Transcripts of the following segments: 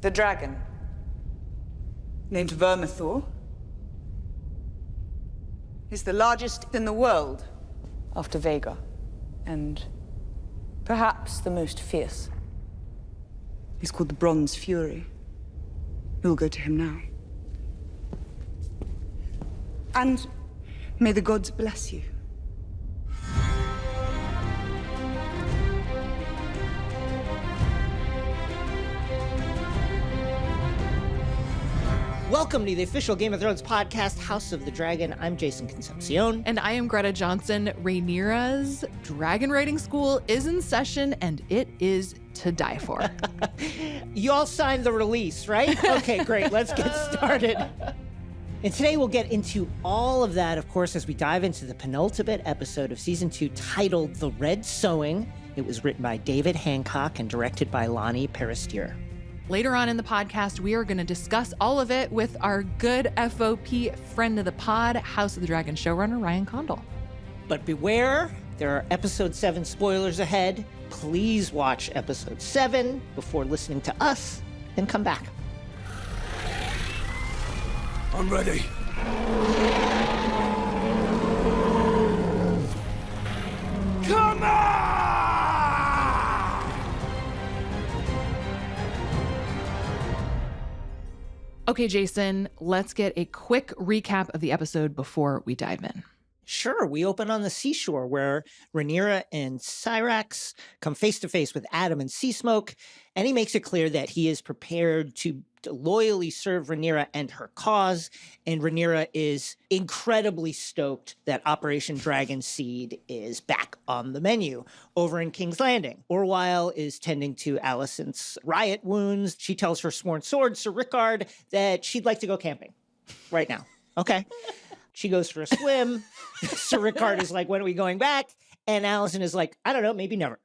The dragon, named Vermithor, is the largest in the world after Vhagar, and perhaps the most fierce. He's called the Bronze Fury. We'll go to him now. And may the gods bless you. Welcome to the official Game of Thrones podcast, House of the Dragon. I'm Jason Concepcion. And I am Greta Johnson. Rhaenyra's dragon writing school is in session, and it is to die for. You all signed the release, right? Okay, great. Let's get started. And today we'll get into all of that, of course, as we dive into the penultimate episode of Season 2 titled The Red Sowing. It was written by David Hancock and directed by Lonnie Peristier. Later on in the podcast, we are going to discuss all of it with our good FOP friend of the pod, House of the Dragon showrunner, Ryan Condal. But beware, there are episode 7 spoilers ahead. Please watch episode 7 before listening to us, then come back. I'm ready. Come on! Okay, Jason, let's get a quick recap of the episode before we dive in. Sure, we open on the seashore where Rhaenyra and Syrax come face to face with Adam and Seasmoke, and he makes it clear that he is prepared to loyally serve Rhaenyra and her cause, and Rhaenyra is incredibly stoked that Operation Dragonseed is back on the menu over in King's Landing. Orwyle is tending to Alicent's riot wounds. She tells her sworn sword, Sir Rickard, that she'd like to go camping right now. Okay. She goes for a swim. Sir Rickard is like, when are we going back? And Alicent is like, I don't know, maybe never.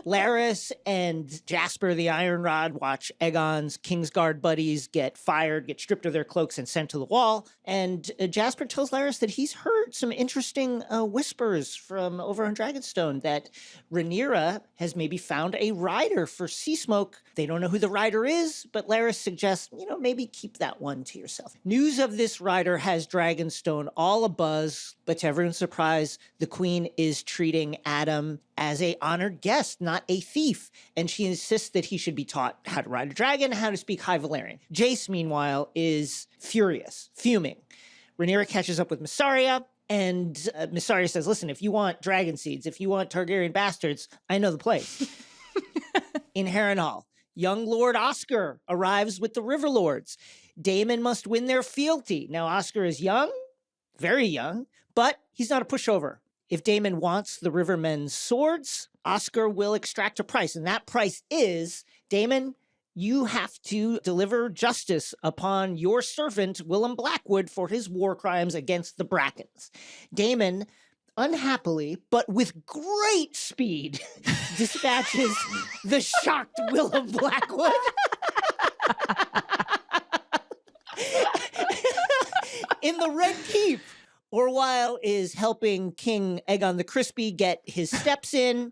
Larys and Jasper the Iron Rod watch Aegon's Kingsguard buddies get fired, get stripped of their cloaks and sent to the wall. And Jasper tells Larys that he's heard some interesting whispers from over on Dragonstone that Rhaenyra has maybe found a rider for Seasmoke. They don't know who the rider is, but Larys suggests, maybe keep that one to yourself. News of this rider has Dragonstone all abuzz, but to everyone's surprise, the Queen is treating Adam as a honored guest, not a thief. And she insists that he should be taught how to ride a dragon, how to speak High Valyrian. Jace, meanwhile, is furious, fuming. Rhaenyra catches up with Mysaria, and Mysaria says, listen, if you want dragon seeds, if you want Targaryen bastards, I know the place. In Harrenhal, young Lord Oscar arrives with the River Lords. Daemon must win their fealty. Now, Oscar is young, very young, but he's not a pushover. If Daemon wants the Rivermen's swords, Oscar will extract a price, and that price is, Daemon, you have to deliver justice upon your servant, Willem Blackwood, for his war crimes against the Brackens. Daemon, unhappily, but with great speed, dispatches the shocked Willem Blackwood. In the Red Keep, Orwyle is helping King Aegon the Crispy get his steps in.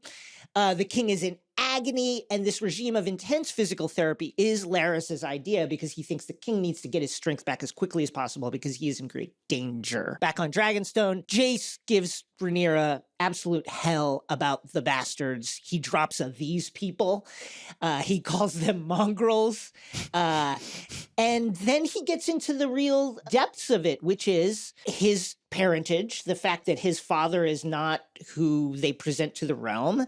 The king is in agony, and this regime of intense physical therapy is Larys's idea because he thinks the king needs to get his strength back as quickly as possible because he is in great danger. Back on Dragonstone, Jace gives Rhaenyra absolute hell about the bastards. He drops a these people. He calls them mongrels. And then he gets into the real depths of it, which is his parentage, the fact that his father is not who they present to the realm,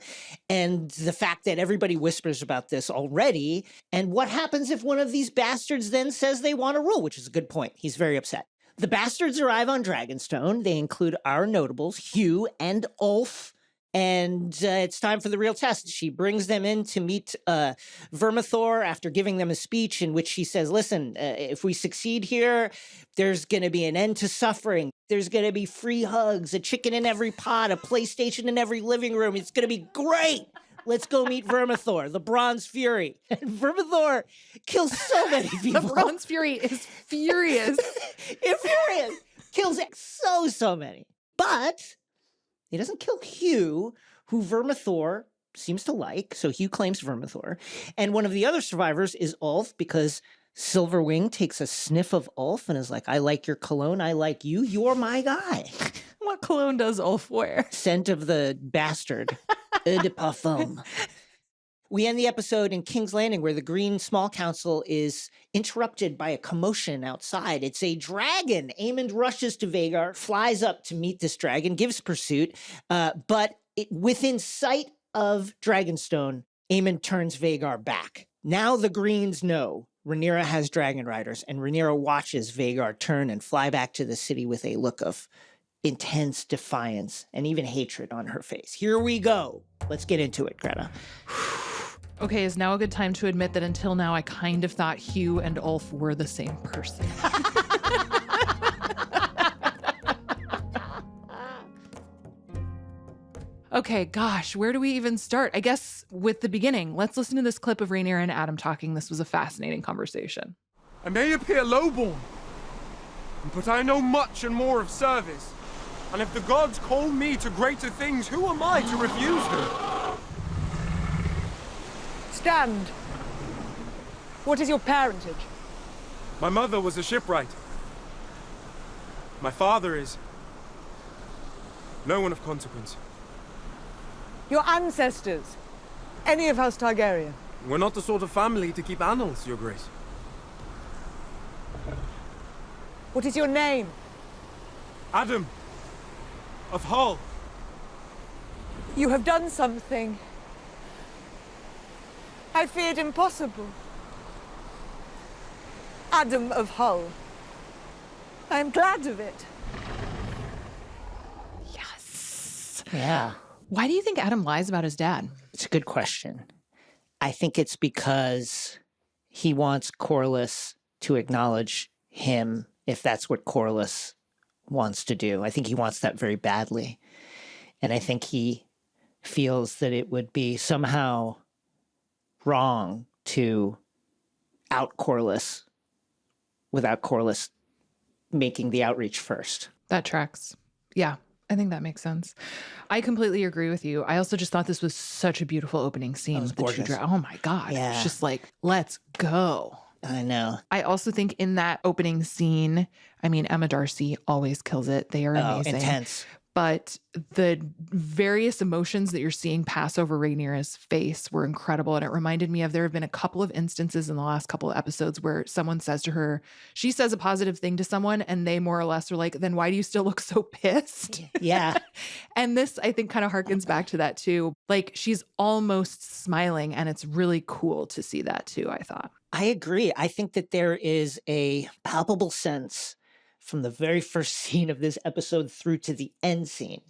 and the fact that everybody whispers about this already, and what happens if one of these bastards then says they want to rule, which is a good point. He's very upset. The bastards arrive on Dragonstone. They include our notables, Hugh and Ulf, and it's time for the real test. She brings them in to meet Vermithor after giving them a speech in which she says, listen, if we succeed here, there's going to be an end to suffering. There's going to be free hugs, a chicken in every pot, a PlayStation in every living room. It's going to be great. Let's go meet Vermithor, the Bronze Fury. And Vermithor kills so many people. The Bronze Fury is furious. Furious. Kills so many. But he doesn't kill Hugh, who Vermithor seems to like, so Hugh claims Vermithor. And one of the other survivors is Ulf, because Silverwing takes a sniff of Ulf and is like, I like your cologne, I like you, you're my guy. What cologne does Ulf wear? Scent of the bastard. Eau de parfum. We end the episode in King's Landing, where the Green Small Council is interrupted by a commotion outside. It's a dragon. Aemond rushes to Vhagar, flies up to meet this dragon, gives pursuit, but within sight of Dragonstone, Aemond turns Vhagar back. Now the Greens know Rhaenyra has dragon riders, and Rhaenyra watches Vhagar turn and fly back to the city with a look of intense defiance and even hatred on her face. Here we go. Let's get into it, Greta. Okay, is now a good time to admit that until now I kind of thought Hugh and Ulf were the same person. Okay, gosh, where do we even start? I guess with the beginning. Let's listen to this clip of Rhaenyra and Adam talking. This was a fascinating conversation. I may appear lowborn, but I know much and more of service. And if the gods call me to greater things, who am I to refuse them? Stand. What is your parentage? My mother was a shipwright. My father is no one of consequence. Your ancestors? Any of House Targaryen? We're not the sort of family to keep annals, Your Grace. What is your name? Adam of Hull. You have done something I feared impossible. Adam of Hull. I am glad of it. Yes. Yeah. Why do you think Adam lies about his dad? It's a good question. I think it's because he wants Corlys to acknowledge him, if that's what Corlys wants to do. I think he wants that very badly. And I think he feels that it would be somehow wrong to out Corlys without Corlys making the outreach first. That tracks. Yeah, I think that makes sense. I completely agree with you. I also just thought this was such a beautiful opening scene with the two gorgeous. oh my God. Yeah. It's just like, let's go. I know. I also think in that opening scene, I mean, Emma Darcy always kills it. They are amazing. Intense. But the various emotions that you're seeing pass over Rhaenyra's face were incredible. And it reminded me of, there have been a couple of instances in the last couple of episodes where someone says to her, she says a positive thing to someone and they more or less are like, then why do you still look so pissed? Yeah. And this, I think, kind of harkens back to that too. Like, she's almost smiling, and it's really cool to see that too, I thought. I agree. I think that there is a palpable sense from the very first scene of this episode through to the end scene.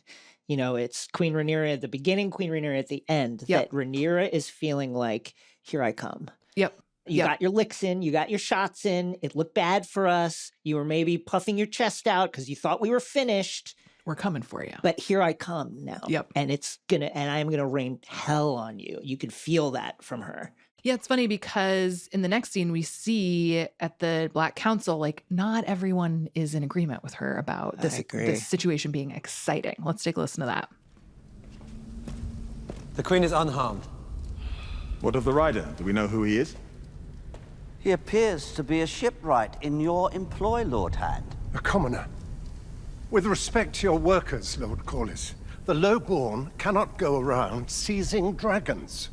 You know, it's Queen Rhaenyra at the beginning, Queen Rhaenyra at the end, that Rhaenyra is feeling like, here I come. Yep. You got your licks in, you got your shots in, it looked bad for us. You were maybe puffing your chest out because you thought we were finished. We're coming for you. But here I come now. Yep. And I'm gonna rain hell on you. You can feel that from her. Yeah, it's funny because in the next scene we see at the Black Council, like, not everyone is in agreement with her about this situation being exciting. Let's take a listen to that. The Queen is unharmed. What of the rider? Do we know who he is? He appears to be a shipwright in your employ, Lord Hand. A commoner. With respect to your workers, Lord Corlys, the lowborn cannot go around seizing dragons.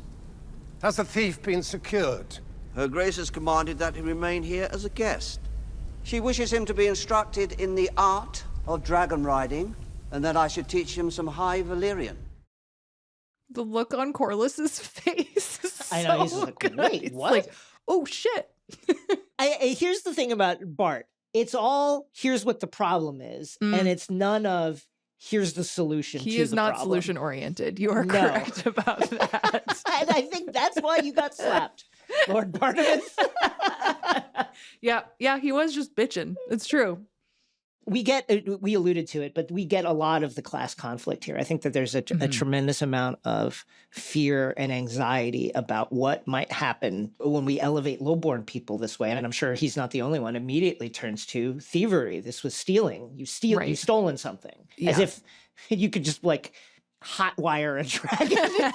Has the thief been secured? Her Grace has commanded that he remain here as a guest. She wishes him to be instructed in the art of dragon riding, and that I should teach him some High Valyrian. The look on Corlys's face is I know, he's so like, good. wait, It's what? like, oh shit. Here's the thing about Bart. It's all, here's what the problem is, and it's none of, here's the solution He to is the not problem. solution oriented. You are No. correct about that. And I think that's why you got slapped, Lord Barnabas. Yeah, he was just bitching. It's true. We alluded to it, but we get a lot of the class conflict here. I think that there's a tremendous amount of fear and anxiety about what might happen when we elevate lowborn people this way. And I'm sure he's not the only one. Immediately turns to thievery. This was stealing. You've stolen something. As Yeah. if you could just like hotwire a dragon.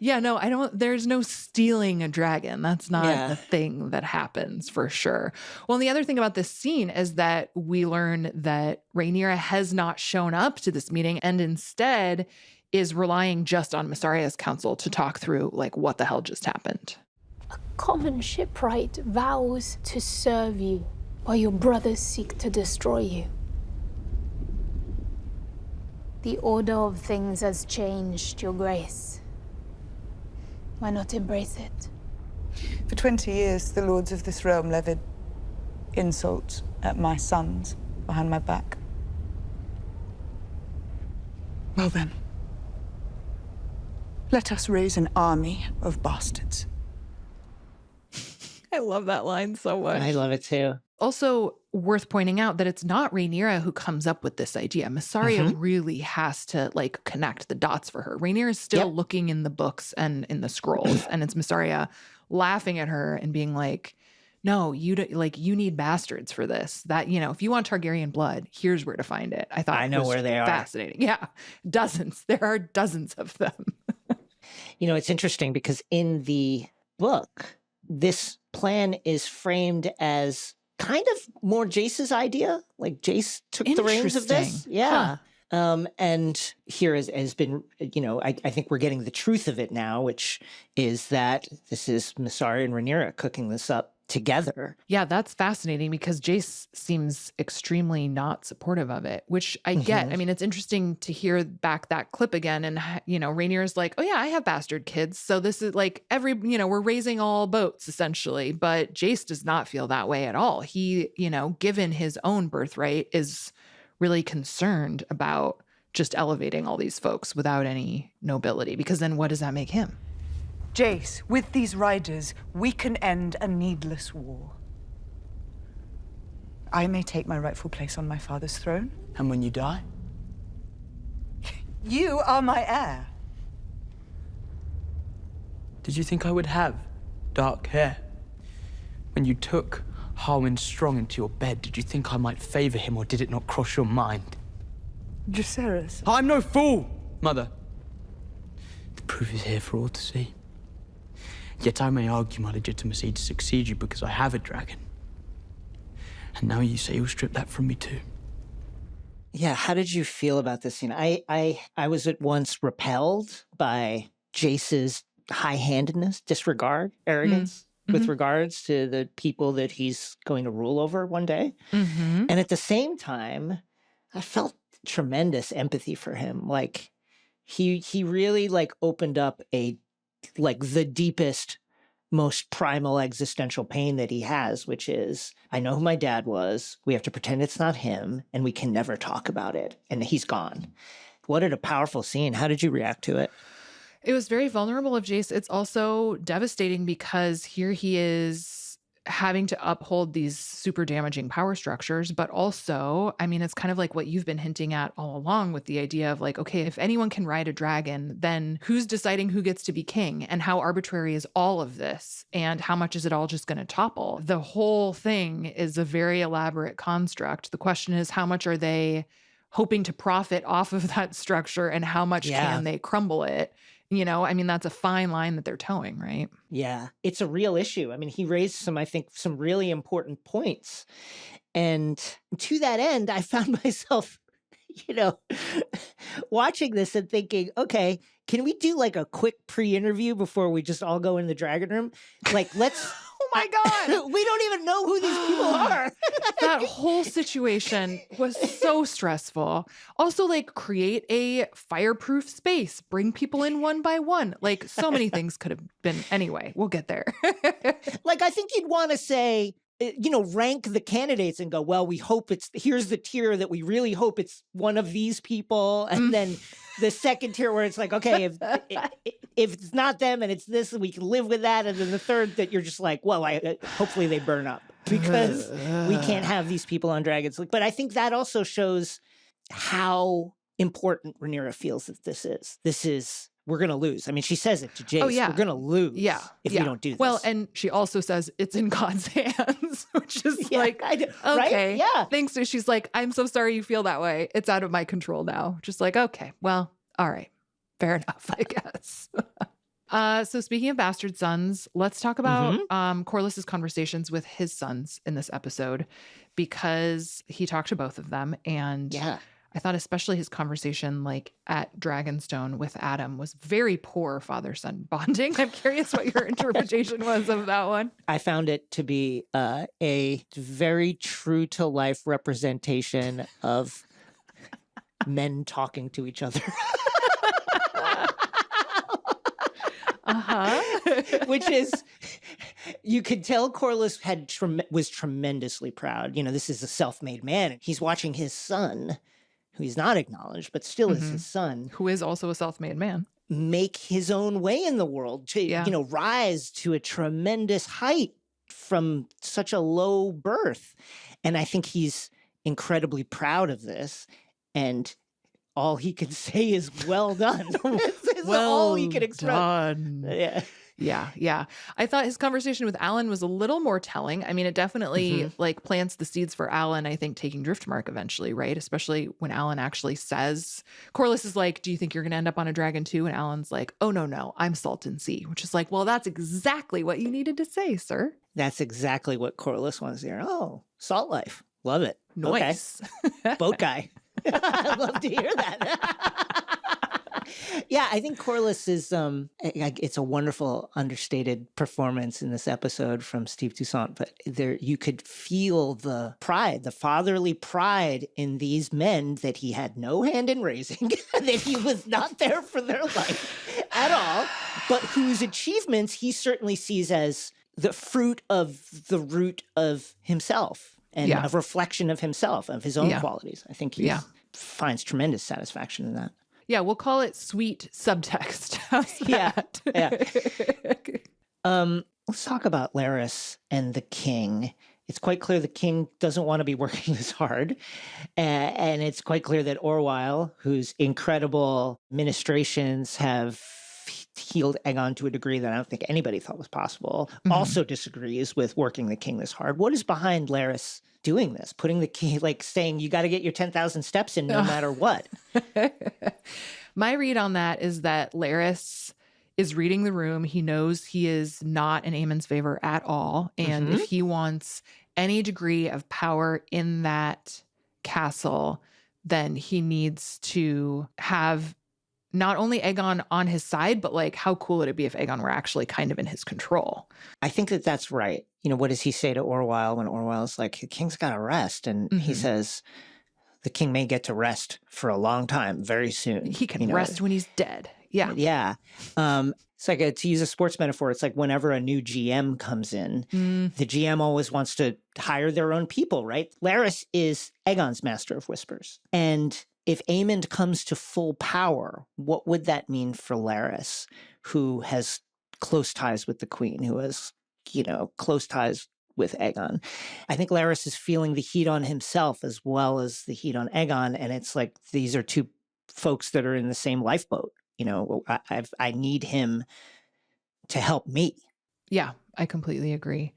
Yeah, no, there's no stealing a dragon. That's not a thing that happens for sure. Well, and the other thing about this scene is that we learn that Rhaenyra has not shown up to this meeting and instead is relying just on Mysaria's counsel to talk through like what the hell just happened. A common shipwright vows to serve you while your brothers seek to destroy you. The order of things has changed, Your Grace. Why not embrace it? For 20 years, the lords of this realm levied insults at my sons behind my back. Well then, let us raise an army of bastards. I love that line so much. I love it too. Also worth pointing out that it's not Rhaenyra who comes up with this idea. Mysaria really has to like connect the dots for her. Rhaenyra is still looking in the books and in the scrolls, and it's Mysaria laughing at her and being like, "No, you need bastards for this. That, you know, if you want Targaryen blood, here's where to find it." I thought I know where they are. Fascinating. Yeah, dozens. There are dozens of them. You know, it's interesting because in the book, this plan is framed as kind of more Jace's idea. Like Jace took the reins of this. Yeah. And here has been, you know, I think we're getting the truth of it now, which is that this is Mysaria and Rhaenyra cooking this up together. Yeah, that's fascinating because Jace seems extremely not supportive of it, which I get. I mean, it's interesting to hear back that clip again. And, you know, Rhaenyra's like, oh yeah, I have bastard kids. So this is like we're raising all boats essentially. But Jace does not feel that way at all. He, you know, given his own birthright, is really concerned about just elevating all these folks without any nobility, because then what does that make him? Jace, with these riders, we can end a needless war. I may take my rightful place on my father's throne. And when you die? You are my heir. Did you think I would have dark hair? When you took Harwin Strong into your bed, did you think I might favor him, or did it not cross your mind? Jacaerys. I'm no fool, Mother. The proof is here for all to see. Yet I may argue my legitimacy to succeed you because I have a dragon. And now you say you'll strip that from me too. Yeah, how did you feel about this scene? I was at once repelled by Jace's high-handedness, disregard, arrogance with regards to the people that he's going to rule over one day. And at the same time, I felt tremendous empathy for him. Like he really like opened up the deepest, most primal existential pain that he has, which is, I know who my dad was. We have to pretend it's not him, and we can never talk about it. And he's gone. What a powerful scene. How did you react to it? It was very vulnerable of Jace. It's also devastating because here he is having to uphold these super damaging power structures, but also, I mean, it's kind of like what you've been hinting at all along with the idea of like, okay, if anyone can ride a dragon, then who's deciding who gets to be king, and how arbitrary is all of this, and how much is it all just going to topple? The whole thing is a very elaborate construct. The question is, how much are they hoping to profit off of that structure, and how much can they crumble it? You know, I mean, that's a fine line that they're towing, right? Yeah, it's a real issue. I mean, he raised some really important points. And to that end, I found myself, you know, watching this and thinking, okay, can we do like a quick pre-interview before we just all go in the dragon room? Like, let's... Oh my God. We don't even know who these people are. That whole situation was so stressful. Also, like, create a fireproof space, bring people in one by one. Like, so many things could have been. Anyway, we'll get there. Like, I think you'd want to say, you know, rank the candidates and go, well, here's the tier that we really hope it's one of these people. And then the second tier where it's like, okay, if it's not them and it's this, we can live with that. And then the third that you're just like, well, hopefully they burn up because we can't have these people on dragons. But I think that also shows how important Rhaenyra feels that this is. We're going to lose. I mean, she says it to Jace. Oh, yeah. We're going to lose if we don't do this. Well, and she also says it's in God's hands, which is like, okay. Right? Yeah. Thanks. So she's like, I'm so sorry you feel that way. It's out of my control now. Just like, okay, well, All right. Fair enough, I guess. So speaking of bastard sons, let's talk about Corlys's conversations with his sons in this episode, because he talked to both of them. And I thought especially his conversation like at Dragonstone with Adam was very poor father-son bonding. I'm curious what your interpretation was of that one. I found it to be a very true to life representation of men talking to each other. Which is, you could tell Corlys was tremendously proud. You know, this is a self-made man. And he's watching his son, who he's not acknowledged, but still is his son. Who is also a self-made man. Make his own way in the world to, you know, rise to a tremendous height from such a low birth. And I think he's incredibly proud of this. And all he can say is, well done. Well all he can express. Done. Yeah. I thought his conversation with Alan was a little more telling. I mean, it definitely like plants the seeds for Alan, I think, taking Driftmark eventually, right? Especially when Alan actually says, Corlys is like, do you think you're going to end up on a dragon too? And Alan's like, oh, no, I'm Salton Sea, which is like, well, that's exactly what you needed to say, sir. That's exactly what Corlys wants to hear. Oh, salt life. Love it. Nice. Okay. Boat guy. I'd love to hear that. Yeah, I think Corlys is, it's a wonderful understated performance in this episode from Steve Toussaint, but there you could feel the pride, the fatherly pride in these men that he had no hand in raising, that he was not there for their life at all, but whose achievements he certainly sees as the fruit of the root of himself and a reflection of himself, of his own qualities. I think he finds tremendous satisfaction in that. Yeah, we'll call it sweet subtext. How's that? Let's talk about Larys and the king. It's quite clear the king doesn't want to be working this hard. And it's quite clear that Orwyle, whose incredible ministrations have healed Aegon to a degree that I don't think anybody thought was possible, also disagrees with working the king this hard. What is behind Larys doing this? Putting the king, like saying, you got to get your 10,000 steps in no matter what. My read on that is that Larys is reading the room. He knows he is not in Aemon's favor at all. And if he wants any degree of power in that castle, then he needs to have not only Aegon on his side, but like, how cool would it be if Aegon were actually kind of in his control? I think that that's right. You know, what does he say to Orwyle when Orwyle's like, the king's got to rest? And he says, the king may get to rest for a long time, very soon. He can rest when he's dead. Yeah. Yeah. It's like, to use a sports metaphor, it's like whenever a new GM comes in, the GM always wants to hire their own people, right? Larys is Aegon's master of whispers. And if Aemond comes to full power, what would that mean for Larys, who has close ties with the queen, who has, you know, close ties with Aegon? I think Larys is feeling the heat on himself as well as the heat on Aegon. And it's like, these are two folks that are in the same lifeboat. You know, I need him to help me. Yeah, I completely agree.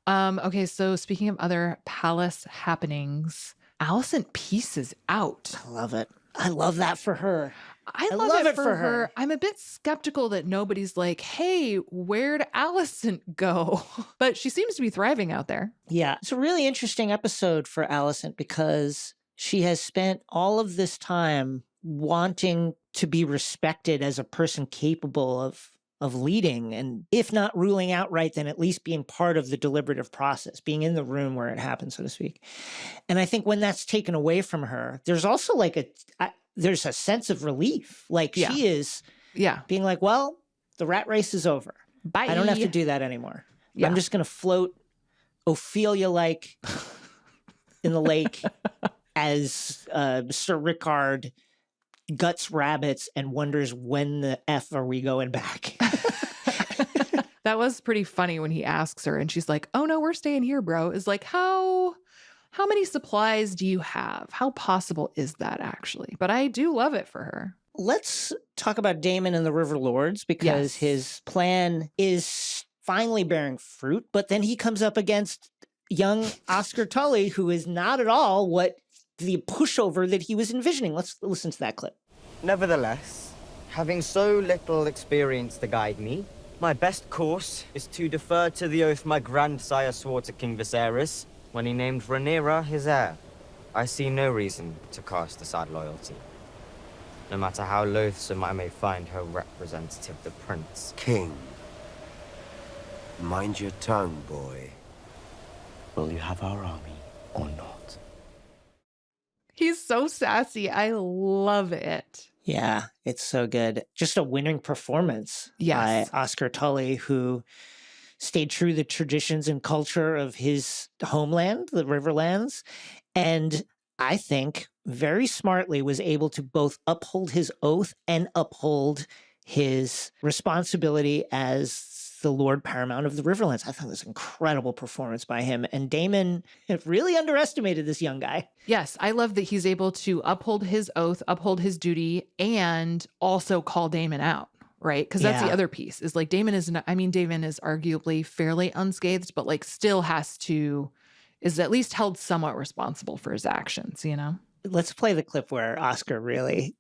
Okay, so speaking of other palace happenings, Alicent pieces out. I love it. I love that for her. I love it for her. I'm a bit skeptical that nobody's like, hey, where'd Alicent go? But she seems to be thriving out there. Yeah, it's a really interesting episode for Alicent because she has spent all of this time wanting to be respected as a person capable of leading, and if not ruling outright, then at least being part of the deliberative process, being in the room where it happens, so to speak. And I think when that's taken away from her, there's also like there's a sense of relief. Like she is being like, well, the rat race is over. Bye. I don't have to do that anymore. Yeah. I'm just going to float Ophelia-like in the lake as Sir Rickard guts rabbits and wonders when the F are we going back. That was pretty funny when he asks her and she's like, oh no, we're staying here, bro. Is like, how many supplies do you have? How possible is that actually? But I do love it for her. Let's talk about Daemon and the River Lords because his plan is finally bearing fruit, but then he comes up against young Oscar Tully, who is not at all what the pushover that he was envisioning. Let's listen to that clip. Nevertheless, having so little experience to guide me, my best course is to defer to the oath my grandsire swore to King Viserys when he named Rhaenyra his heir. I see no reason to cast aside loyalty, no matter how loathsome I may find her representative, the prince. King, mind your tongue, boy. Will you have our army or not? He's so sassy. I love it. Yeah, it's so good. Just a winning performance Yes. by Oscar Tully, who stayed true to the traditions and culture of his homeland, the Riverlands, and I think very smartly was able to both uphold his oath and uphold his responsibility as the Lord Paramount of the Riverlands. I thought it was an incredible performance by him. And Damon really underestimated this young guy. Yes, I love that he's able to uphold his oath, uphold his duty, and also call Damon out, right? Because that's the Yeah. other piece is like Damon is, Damon is arguably fairly unscathed, but like still is at least held somewhat responsible for his actions, you know? Let's play the clip where Oscar really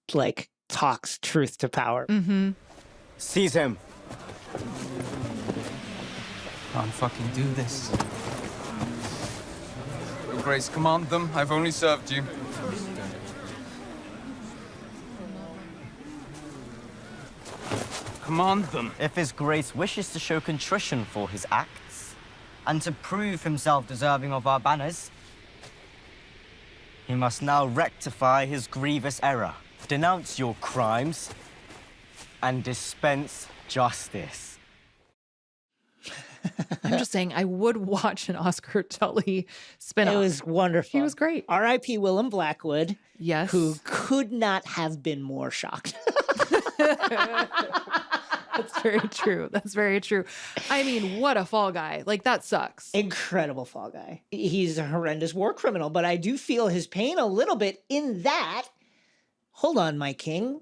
talks truth to power. Mm-hmm. Seize him. Can't fucking do this. Your Grace, command them. I've only served you. Command them. If His Grace wishes to show contrition for his acts, and to prove himself deserving of our banners, he must now rectify his grievous error, denounce your crimes, and dispense justice. I'm just saying I would watch an Oscar Tully spin-off. It was wonderful. He was great. R.I.P. Willem Blackwood. Yes. Who could not have been more shocked. That's very true. That's very true. I mean, what a fall guy. Like, that sucks. Incredible fall guy. He's a horrendous war criminal, but I do feel his pain a little bit in that, hold on, my king.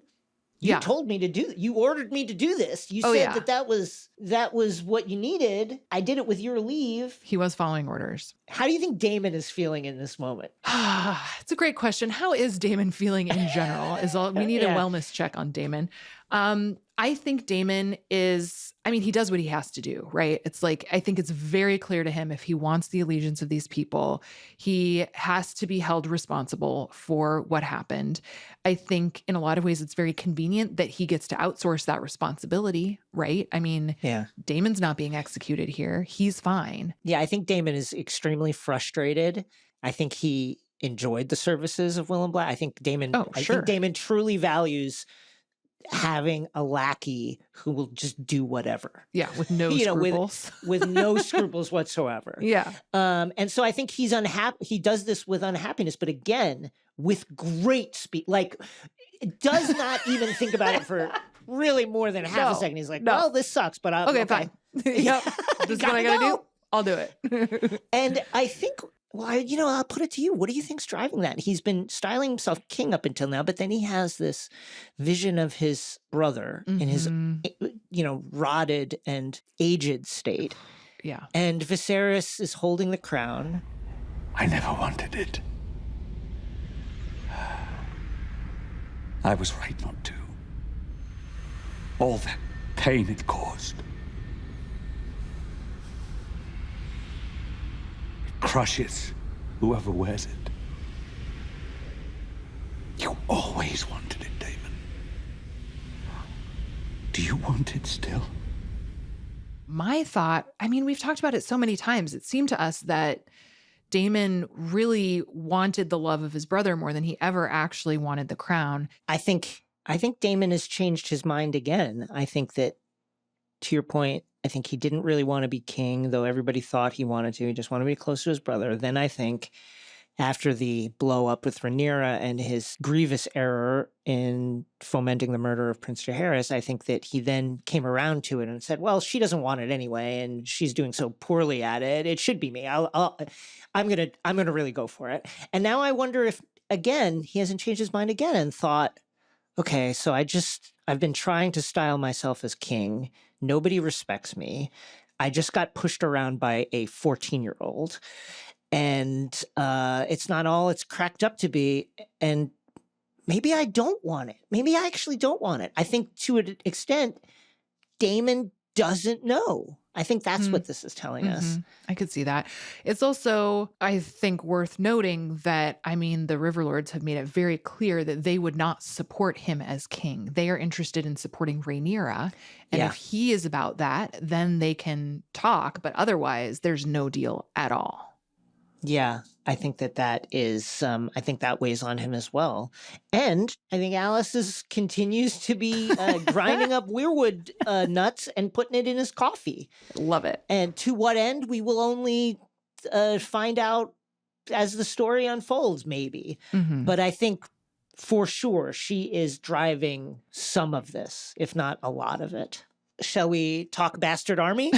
You told me to do you ordered me to do this. You said that was what you needed. I did it with your leave. He was following orders. How do you think Damon is feeling in this moment? It's a great question. How is Damon feeling in general? We need a wellness check on Damon. I think Damon he does what he has to do, right? It's like, I think it's very clear to him if he wants the allegiance of these people, he has to be held responsible for what happened. I think in a lot of ways, it's very convenient that he gets to outsource that responsibility, right? I mean, Damon's not being executed here. He's fine. Yeah, I think Damon is extremely frustrated. I think he enjoyed the services of Willem Black. I think Damon truly values having a lackey who will just do whatever. Yeah, with no scruples. With no scruples whatsoever. Yeah. And so I think he's unhappy. He does this with unhappiness, but again, with great speed. Like, does not even think about it for really more than half a second. He's like, well, this sucks, but okay, fine. Yep. This is what I gotta do. I'll do it. And I think, I'll put it to you. What do you think's driving that? He's been styling himself king up until now, but then he has this vision of his brother in his, rotted and aged state. Yeah. And Viserys is holding the crown. I never wanted it. I was right not to. All that pain it caused. Crushes whoever wears it. You always wanted it, Damon. Do you want it still? My thought, we've talked about it so many times. It seemed to us that Damon really wanted the love of his brother more than he ever actually wanted the crown. I think Damon has changed his mind again. I think that, to your point, I think he didn't really want to be king, though everybody thought he wanted to. He just wanted to be close to his brother. Then I think after the blow up with Rhaenyra and his grievous error in fomenting the murder of Prince Jaehaerys, I think that he then came around to it and said, well, she doesn't want it anyway, and she's doing so poorly at it. It should be me. I'm gonna really go for it. And now I wonder if, again, he hasn't changed his mind again and thought, okay, so I've been trying to style myself as king. Nobody respects me. I just got pushed around by a 14-year-old. And it's not all it's cracked up to be. And maybe I don't want it. Maybe I actually don't want it. I think to an extent, Damon doesn't know. I think that's what this is telling us. I could see that. It's also, I think, worth noting that, I mean, the Riverlords have made it very clear that they would not support him as king. They are interested in supporting Rhaenyra. And if he is about that, then they can talk. But otherwise, there's no deal at all. Yeah, I think that is, I think that weighs on him as well. And I think Alice continues to be grinding up weirwood nuts and putting it in his coffee. Love it. And to what end, we will only find out as the story unfolds, maybe. But I think for sure she is driving some of this, if not a lot of it. Shall we talk Bastard Army?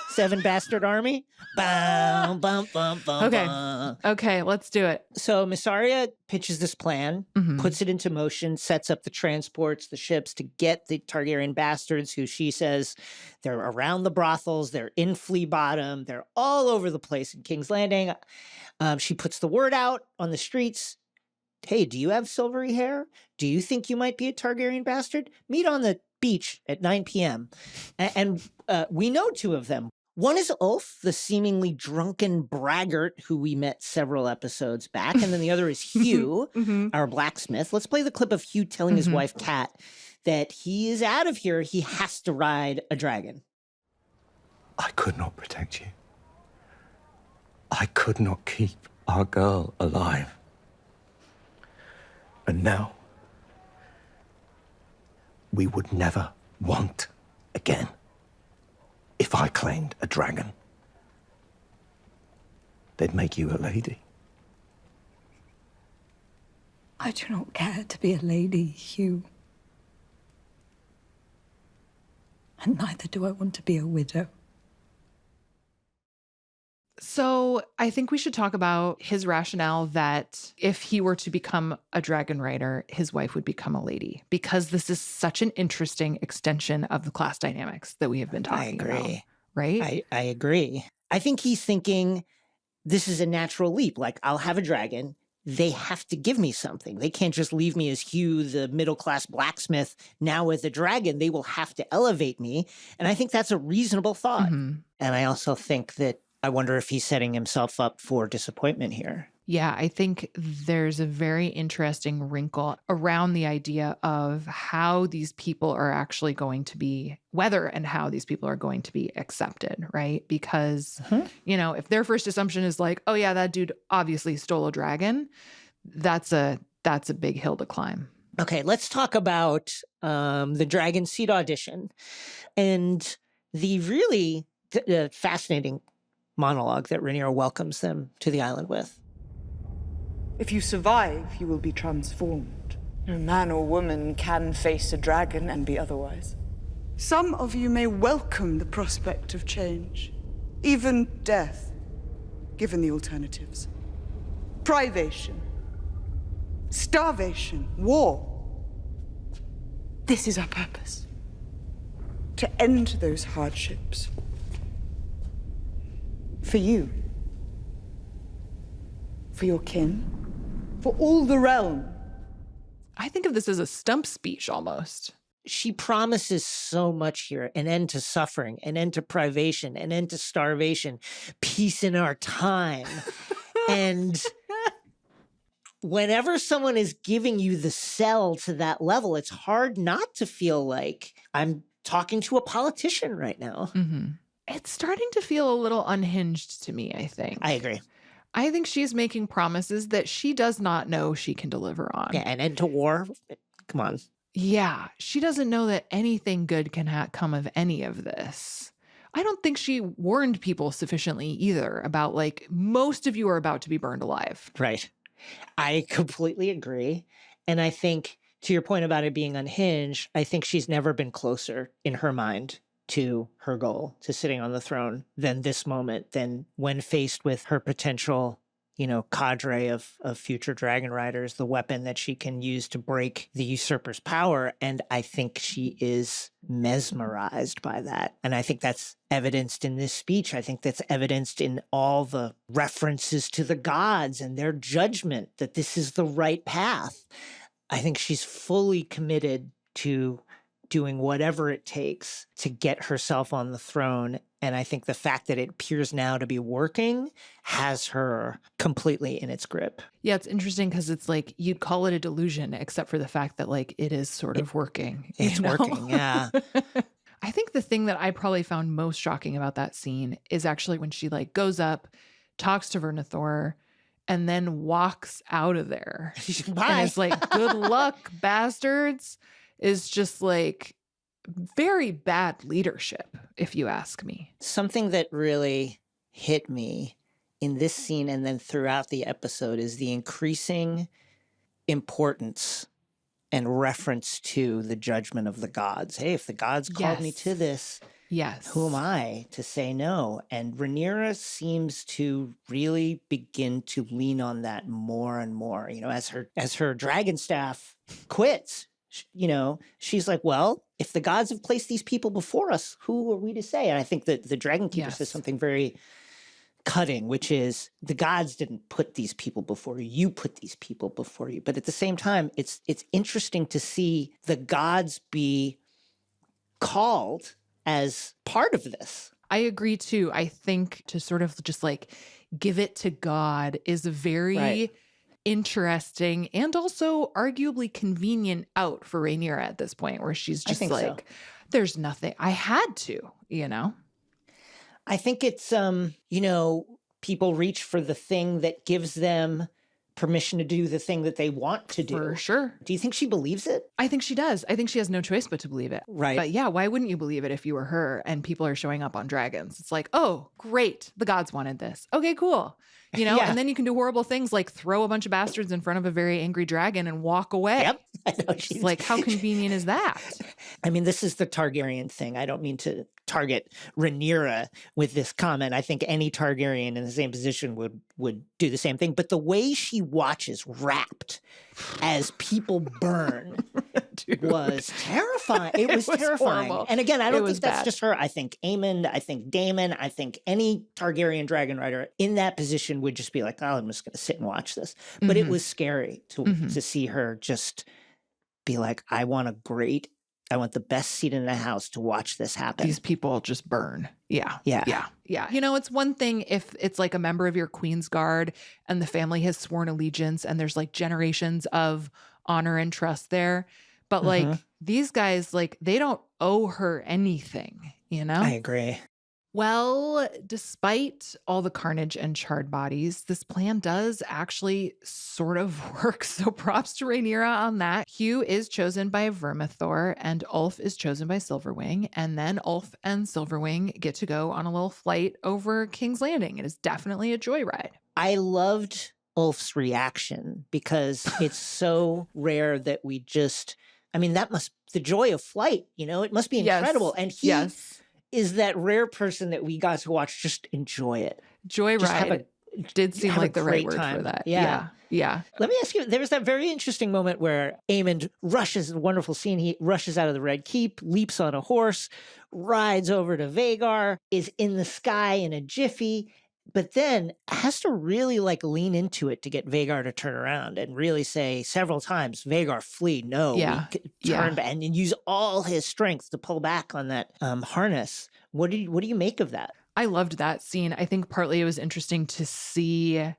7 Bastard Army? Bum, bum, bum, bum, Okay. bum. Okay, let's do it. So Mysaria pitches this plan, puts it into motion, sets up the transports, the ships to get the Targaryen bastards, who she says they're around the brothels, they're in Flea Bottom, they're all over the place in King's Landing. She puts the word out on the streets. Hey, do you have silvery hair? Do you think you might be a Targaryen bastard? Meet on the beach at 9 p.m. And we know 2 of them. One is Ulf, the seemingly drunken braggart who we met several episodes back. And then the other is Hugh, our blacksmith. Let's play the clip of Hugh telling his wife, Kat, that he is out of here. He has to ride a dragon. I could not protect you. I could not keep our girl alive. And now, we would never want again. If I claimed a dragon, they'd make you a lady. I do not care to be a lady, Hugh. And neither do I want to be a widow. So I think we should talk about his rationale that if he were to become a dragon rider, his wife would become a lady, because this is such an interesting extension of the class dynamics that we have been talking about. Right? I agree. I think he's thinking this is a natural leap. Like, I'll have a dragon. They have to give me something. They can't just leave me as Hugh, the middle-class blacksmith, now with a dragon. They will have to elevate me. And I think that's a reasonable thought. And I also think that I wonder if he's setting himself up for disappointment here. Yeah, I think there's a very interesting wrinkle around the idea of how these people are actually going to be, whether and how these people are going to be accepted, right? Because, you know, if their first assumption is like, oh yeah, that dude obviously stole a dragon, that's a big hill to climb. Okay, let's talk about the Dragonseed audition and the really fascinating monologue that Rhaenyra welcomes them to the island with. If you survive, you will be transformed. A man or woman can face a dragon and be otherwise. Some of you may welcome the prospect of change, even death, given the alternatives. Privation, starvation, war. This is our purpose. To end those hardships. For you. For your kin. For all the realm. I think of this as a stump speech almost. She promises so much here: an end to suffering, an end to privation, an end to starvation, peace in our time. And whenever someone is giving you the sell to that level, it's hard not to feel like I'm talking to a politician right now. It's starting to feel a little unhinged to me, I think. I agree. I think she's making promises that she does not know she can deliver on. Yeah, an end to war. Come on. Yeah, she doesn't know that anything good can come of any of this. I don't think she warned people sufficiently either about, like, most of you are about to be burned alive. Right. I completely agree. And I think, to your point about it being unhinged, I think she's never been closer in her mind to her goal, to sitting on the throne, than this moment, than when faced with her potential, you know, cadre of future dragon riders, the weapon that she can use to break the usurper's power. And I think she is mesmerized by that. And I think that's evidenced in this speech. I think that's evidenced in all the references to the gods and their judgment that this is the right path. I think she's fully committed to doing whatever it takes to get herself on the throne. And I think the fact that it appears now to be working has her completely in its grip. Yeah, it's interesting because it's like you'd call it a delusion, except for the fact that like it is sort of working. It's working, yeah. I think the thing that I probably found most shocking about that scene is actually when she like goes up, talks to Vermithor, and then walks out of there. Bye. And it's like, good luck, bastards. Is just like very bad leadership, if you ask me. Something that really hit me in this scene and then throughout the episode is the increasing importance and reference to the judgment of the gods. Hey, if the gods called me to this, who am I to say no? And Rhaenyra seems to really begin to lean on that more and more. You know, as her dragon staff quits, you know, she's like, well, if the gods have placed these people before us, who are we to say? And I think that the Dragon Keeper says something very cutting, which is the gods didn't put these people before you, you put these people before you. But at the same time, it's interesting to see the gods be called as part of this. I agree too. I think to sort of just like give it to God is a very interesting and also arguably convenient out for Rhaenyra at this point, where she's just like, there's nothing. I had to, you know? I think it's, you know, people reach for the thing that gives them permission to do the thing that they want to do. For sure. Do you think she believes it? I think she does. I think she has no choice but to believe it. Right. But yeah, why wouldn't you believe it if you were her and people are showing up on dragons? It's like, oh, great. The gods wanted this. Okay, cool. You know, and then you can do horrible things like throw a bunch of bastards in front of a very angry dragon and walk away. Yep. I know. She's like, how convenient is that? I mean, this is the Targaryen thing. I don't mean to target Rhaenyra with this comment. I think any Targaryen in the same position would do the same thing. But the way she watches rapt as people burn was terrifying. It was terrifying. Horrible. And again, I don't think that's bad. just her. I think Aemond, I think Damon, I think any Targaryen dragon rider in that position would just be like, oh, I'm just going to sit and watch this. But it was scary to see her just be like, I want the best seat in the house to watch this happen. These people just burn. Yeah. Yeah. You know, it's one thing if it's like a member of your Queen's Guard and the family has sworn allegiance and there's like generations of honor and trust there. But like these guys, like they don't owe her anything, you know? I agree. Well, despite all the carnage and charred bodies, this plan does actually sort of work. So props to Rhaenyra on that. Hugh is chosen by Vermithor and Ulf is chosen by Silverwing. And then Ulf and Silverwing get to go on a little flight over King's Landing. It is definitely a joyride. I loved Ulf's reaction because it's so rare that we just, I mean, the joy of flight, you know, it must be incredible. And he is that rare person that we got to watch just enjoy it. Joyride did seem like the right word for that. Yeah. Let me ask you, there was that very interesting moment where Aemond rushes, a wonderful scene, he rushes out of the Red Keep, leaps on a horse, rides over to Vhagar, is in the sky in a jiffy, but then has to really like lean into it to get Vhagar to turn around and really say several times, Vhagar, flee, no, turn back, and use all his strength to pull back on that harness. What do you make of that? I loved that scene. I think partly it was interesting to see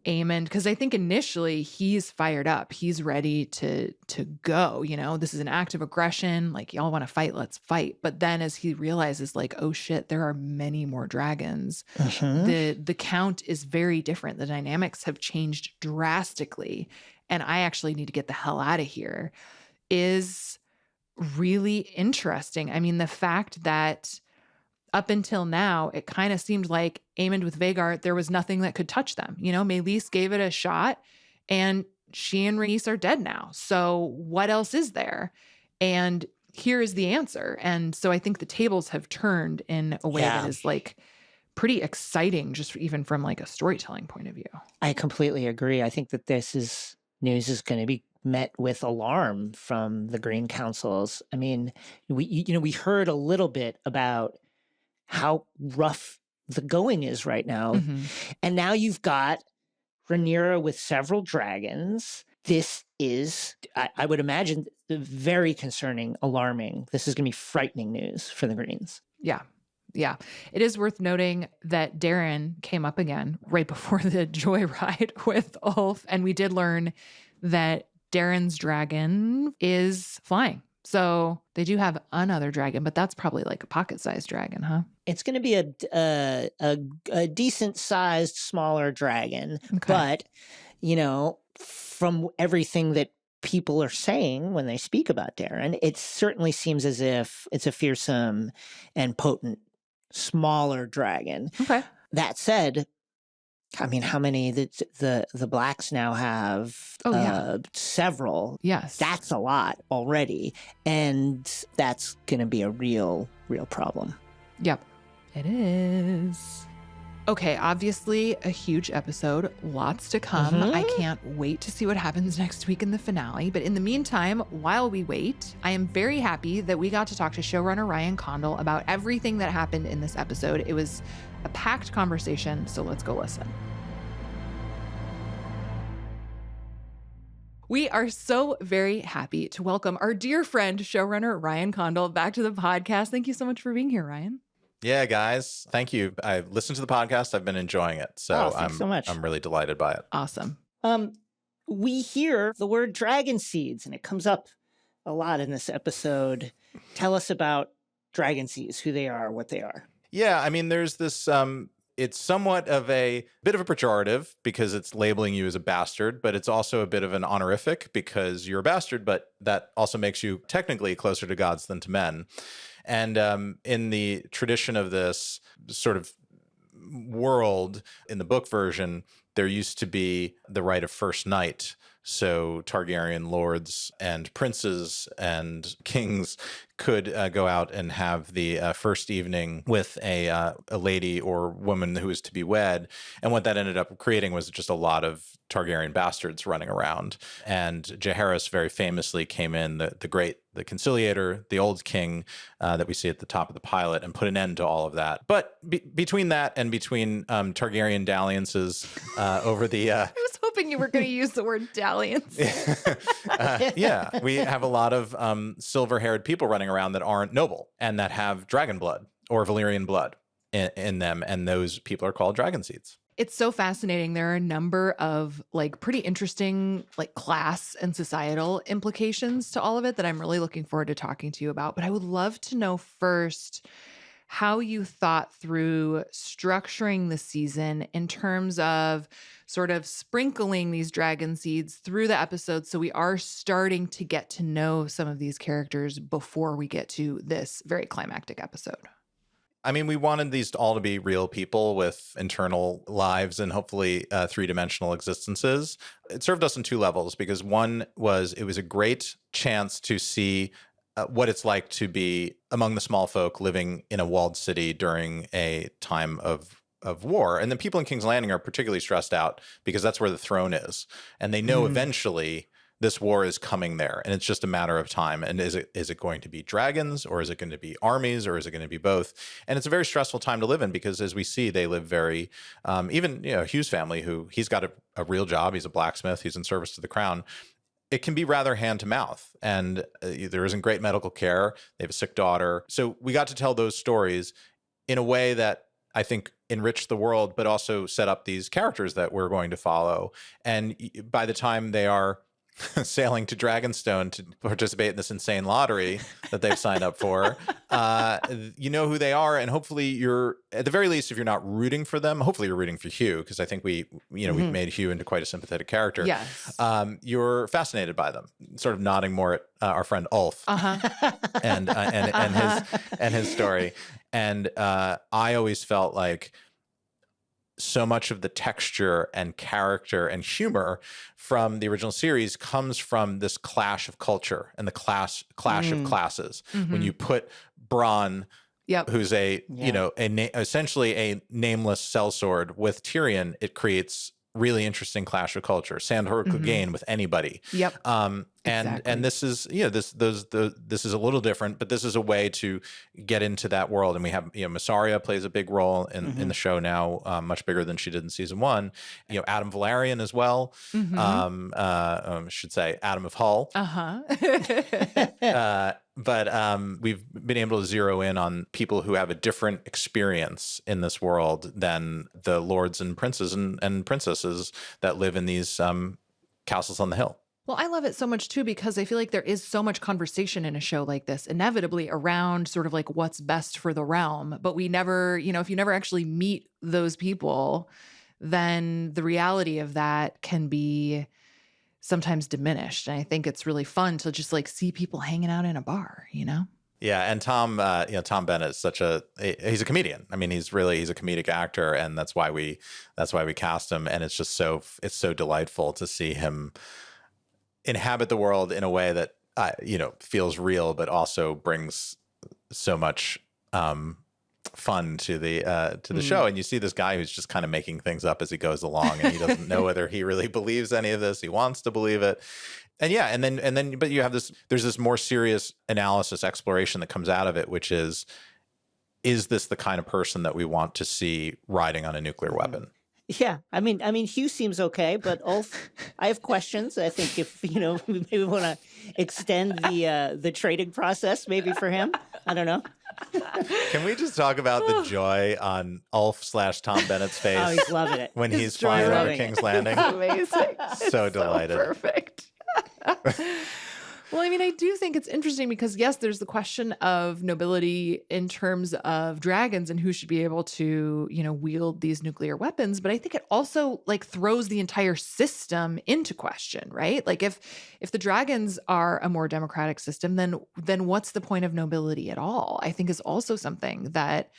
Aemond, because I think initially he's fired up. He's ready to go, you know, this is an act of aggression. Like, y'all want to fight, let's fight. But then as he realizes like, oh shit, there are many more dragons. The count is very different. The dynamics have changed drastically. And I actually need to get the hell out of here is really interesting. I mean, the fact that up until now, it kind of seemed like Aemond with Vhagar, there was nothing that could touch them. You know, Meleys gave it a shot and she and Rhaenys are dead now. So what else is there? And here is the answer. And so I think the tables have turned in a way that is like pretty exciting, just even from like a storytelling point of view. I completely agree. I think that this news is going to be met with alarm from the Green Councils. I mean, we heard a little bit about how rough the going is right now. And now you've got Rhaenyra with several dragons. this is, I would imagine, very concerning, alarming. This is going to be frightening news for the Greens. Yeah. Yeah. It is worth noting that Darren came up again right before the joyride with Ulf. And we did learn that Darren's dragon is flying. So they do have another dragon, but that's probably like a pocket-sized dragon, huh? It's going to be a decent-sized, smaller dragon. Okay. But, you know, from everything that people are saying when they speak about Darren, it certainly seems as if it's a fearsome and potent, smaller dragon. Okay. That said, I mean, how many the blacks now have? Several. Yes. That's a lot already. And that's going to be a real problem. Yep. It is. Okay, obviously a huge episode, lots to come. I can't wait to see what happens next week in the finale. But in the meantime, while we wait, I am very happy that we got to talk to showrunner Ryan Condal about everything that happened in this episode. It was a packed conversation, so let's go listen. We are so very happy to welcome our dear friend, showrunner Ryan Condal, back to the podcast. Thank you so much for being here, Ryan. Yeah, guys. Thank you. I've listened to the podcast. I've been enjoying it. So thanks so much. I'm really delighted by it. Awesome. We hear the word dragon seeds, and it comes up a lot in this episode. Tell us about dragon seeds, who they are, what they are. Yeah, I mean, there's this, it's somewhat of a bit of a pejorative because it's labeling you as a bastard, but it's also a bit of an honorific because you're a bastard, but that also makes you technically closer to gods than to men. And in the tradition of this sort of world, in the book version, there used to be the right of first night. So Targaryen lords and princes and kings could go out and have the first evening with a lady or woman who was to be wed. And what that ended up creating was just a lot of Targaryen bastards running around. And Jaehaerys very famously came in, the conciliator, the old king that we see at the top of the pilot, and put an end to all of that. But between that and between Targaryen dalliances over the... I was hoping you were going to use the word dalliance. Yeah, we have a lot of silver-haired people running around that aren't noble and that have dragon blood or Valyrian blood in them. And those people are called dragon seeds. It's so fascinating. There are a number of like pretty interesting like class and societal implications to all of it that I'm really looking forward to talking to you about. But I would love to know first how you thought through structuring the season in terms of sort of sprinkling these dragon seeds through the episodes so we are starting to get to know some of these characters before we get to this very climactic episode. I mean, we wanted these all to be real people with internal lives and hopefully three-dimensional existences. It served us on two levels because one was it was a great chance to see what it's like to be among the small folk living in a walled city during a time of war. And the people in King's Landing are particularly stressed out because that's where the throne is. And they know eventually this war is coming there, and it's just a matter of time. And is it going to be dragons, or is it going to be armies, or is it going to be both? And it's a very stressful time to live in because, as we see, they live very, even Hugh's family, who he's got a real job, he's a blacksmith, he's in service to the crown. It can be rather hand to mouth, and there isn't great medical care. They have a sick daughter. So we got to tell those stories in a way that I think enriched the world, but also set up these characters that we're going to follow. And by the time they are sailing to Dragonstone to participate in this insane lottery that they've signed up for, you know who they are, and hopefully you're, at the very least, if you're not rooting for them, hopefully you're rooting for Hugh, because I think we've made Hugh into quite a sympathetic character. Yes. You're fascinated by them, sort of nodding more at our friend Ulf and his story. And I always felt like so much of the texture and character and humor from the original series comes from this clash of culture and the clash of classes. When you put Bronn, who's essentially a nameless sellsword, with Tyrion, it creates really interesting clash of culture. Sandor Clegane with anybody. And this is this is a little different, but this is a way to get into that world. And we have Mysaria plays a big role in the show now, much bigger than she did in season 1. Adam Valerian as well. Should say Adam of Hull. But we've been able to zero in on people who have a different experience in this world than the lords and princes and princesses that live in these castles on the hill. Well, I love it so much too, because I feel like there is so much conversation in a show like this, inevitably around sort of like what's best for the realm. But we never, if you never actually meet those people, then the reality of that can be sometimes diminished. And I think it's really fun to just like see people hanging out in a bar, Yeah, and Tom Bennett is he's a comedian. I mean, he's a comedic actor, and that's why we cast him. And it's just it's so delightful to see him inhabit the world in a way that feels real, but also brings so much fun to the show. And you see this guy who's just kind of making things up as he goes along, and he doesn't know whether he really believes any of this. He wants to believe it. And then but you have there's this more serious analysis, exploration that comes out of it, which is this the kind of person that we want to see riding on a nuclear weapon? Yeah, I mean, Hugh seems okay, but Ulf, I have questions. I think if maybe we want to extend the trading process, maybe for him. I don't know. Can we just talk about the joy on Ulf/Tom Bennett's face? Oh, he's loving it when he's flying over King's Landing. It's amazing. So delighted. So perfect. Well, I mean, I do think it's interesting because, yes, there's the question of nobility in terms of dragons and who should be able to, wield these nuclear weapons. But I think it also like throws the entire system into question, right? Like if the dragons are a more democratic system, then what's the point of nobility at all? I think is also something that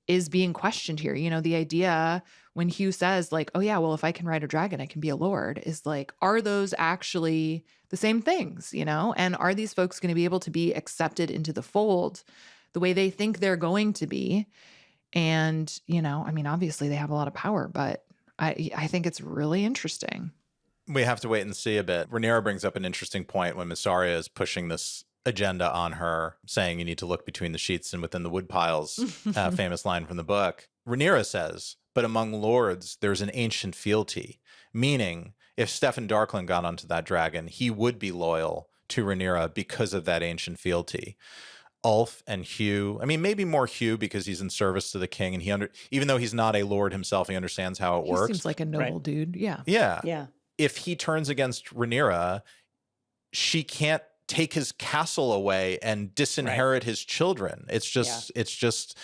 is being questioned here. The idea when Hugh says like, oh yeah, well, if I can ride a dragon, I can be a lord, is like, are those actually the same things, and are these folks going to be able to be accepted into the fold the way they think they're going to be? And, I mean, obviously they have a lot of power, but I think it's really interesting. We have to wait and see a bit. Rhaenyra brings up an interesting point when Mysaria is pushing this agenda on her, saying you need to look between the sheets and within the wood piles, famous line from the book. Rhaenyra says, but among lords, there's an ancient fealty, meaning if Steffan Darkling got onto that dragon, he would be loyal to Rhaenyra because of that ancient fealty. Ulf and Hugh, I mean, maybe more Hugh because he's in service to the king, and even though he's not a lord himself, he understands how it works. Seems like a noble dude. Yeah. Yeah. If he turns against Rhaenyra, she can't take his castle away and disinherit his children. It's just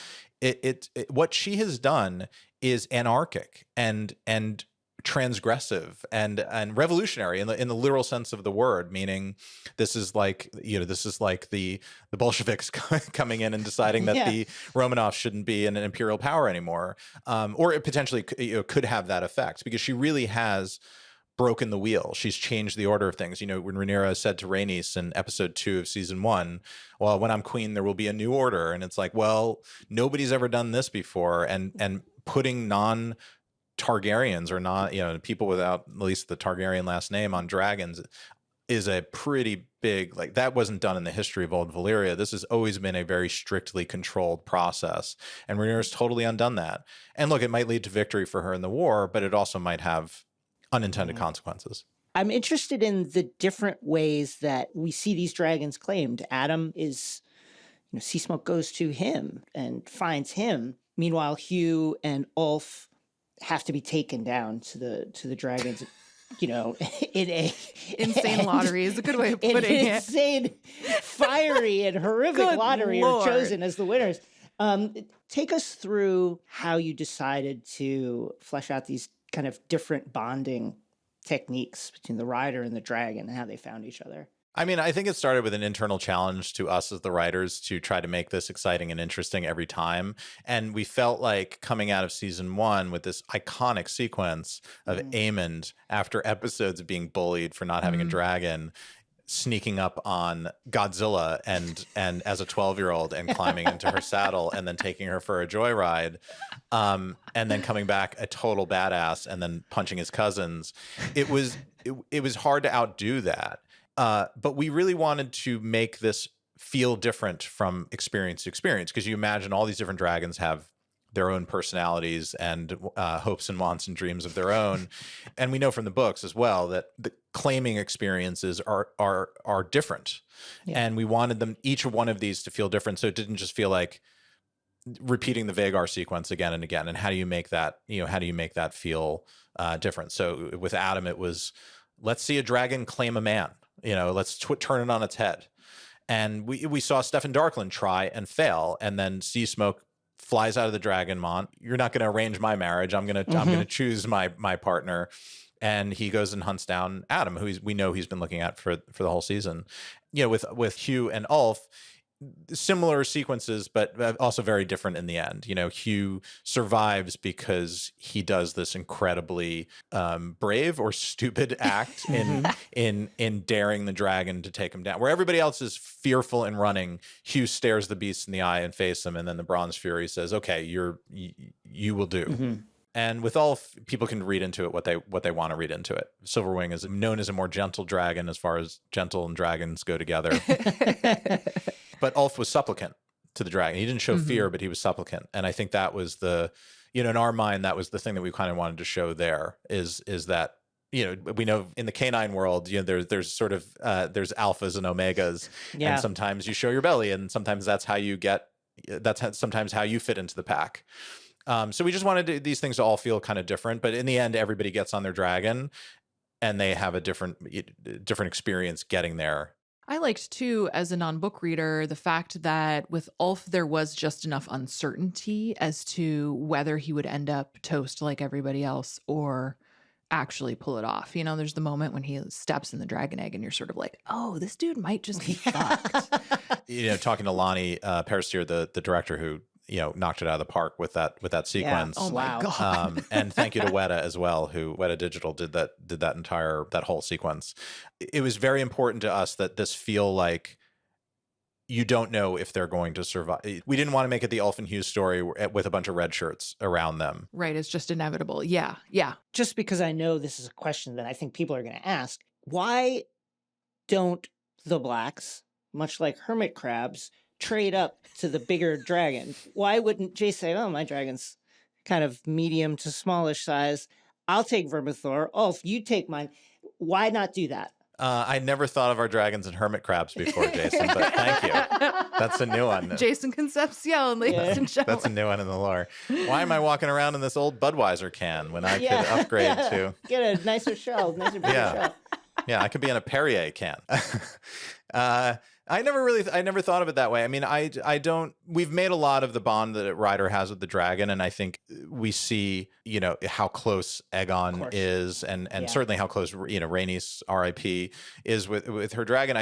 what she has done is anarchic and transgressive and revolutionary in the literal sense of the word, meaning this is like the Bolsheviks coming in and deciding that the Romanovs shouldn't be an imperial power anymore, or it potentially could have that effect, because she really has broken the wheel. She's changed the order of things. When Rhaenyra said to Rhaenys in episode 2 of season 1, well, when I'm queen, there will be a new order. And it's like, well, nobody's ever done this before. And putting non-Targaryens or not, people without at least the Targaryen last name on dragons is a pretty big, like, that wasn't done in the history of old Valyria. This has always been a very strictly controlled process. And Rhaenyra's totally undone that. And look, it might lead to victory for her in the war, but it also might have unintended consequences. I'm interested in the different ways that we see these dragons claimed. Adam is, Sea Smoke goes to him and finds him. Meanwhile, Hugh and Ulf have to be taken down to the dragons, in a insane lottery is a good way of putting it. Insane, fiery, and horrific lottery Lord. are chosen as the winners. Take us through how you decided to flesh out these kind of different bonding techniques between the rider and the dragon and how they found each other. I mean, I think it started with an internal challenge to us as the writers to try to make this exciting and interesting every time. And we felt like coming out of season 1 with this iconic sequence of Aemond, after episodes of being bullied for not having a dragon, sneaking up on Godzilla and as a 12-year-old and climbing into her saddle and then taking her for a joyride, and then coming back a total badass and then punching his cousins. It was hard to outdo that. But we really wanted to make this feel different from experience to experience, because you imagine all these different dragons have their own personalities and hopes and wants and dreams of their own. And we know from the books as well that the claiming experiences are different. Yeah. And we wanted them, each one of these, to feel different. So it didn't just feel like repeating the Vhagar sequence again and again. And how do you make that, how do you make that feel different? So with Adam, it was, let's see a dragon claim a man, let's turn it on its head. And we saw Stefan Darkland try and fail, and then Sea Smoke flies out of the Dragonmont. You're not going to arrange my marriage. I'm going to choose my partner. And he goes and hunts down Adam, who we know he's been looking at for the whole season. With Hugh and Ulf, similar sequences, but also very different in the end. Hugh survives because he does this incredibly brave or stupid act in daring the dragon to take him down. Where everybody else is fearful and running, Hugh stares the beast in the eye and face him, and then the Bronze Fury says, "Okay, you will do." Mm-hmm. And with Ulf, people can read into it what they want to read into it. Silverwing is known as a more gentle dragon, as far as gentle and dragons go together. But Ulf was supplicant to the dragon. He didn't show fear, but he was supplicant. And I think that was in our mind, that was the thing that we kind of wanted to show there, is that, we know in the canine world, there's sort of, there's alphas and omegas. Yeah. And sometimes you show your belly, and sometimes that's how you sometimes how you fit into the pack. So we just wanted these things to all feel kind of different, but in the end, everybody gets on their dragon and they have a different experience getting there. I liked too, as a non-book reader, the fact that with Ulf, there was just enough uncertainty as to whether he would end up toast like everybody else or actually pull it off. There's the moment when he steps in the dragon egg and you're sort of like, oh, this dude might just be fucked. Talking to Lonnie Peristeer, the director who knocked it out of the park with that sequence. Yeah. Oh my God. And thank you to Weta as well, who Weta Digital did that whole sequence. It was very important to us that this feel like you don't know if they're going to survive. We didn't want to make it the Ulf and Hugh story with a bunch of red shirts around them. Right. It's just inevitable. Yeah. Yeah. Just because I know this is a question that I think people are going to ask, why don't the blacks, much like hermit crabs, trade up to the bigger dragon? Why wouldn't Jay say, oh, my dragon's kind of medium to smallish size. I'll take Vermithor. Ulf, you take mine. Why not do that? I never thought of our dragons and hermit crabs before, Jason, but thank you. That's a new one. Jason Concepcion, ladies and gentlemen. That's a new one in the lore. Why am I walking around in this old Budweiser can when I could upgrade to... Get a nicer shell, bigger shell. Yeah, I could be in a Perrier can. I never thought of it that way. I mean, we've made a lot of the bond that Ryder has with the dragon, and I think we see, how close Aegon is, and certainly how close, Rhaenys, RIP, is with her dragon.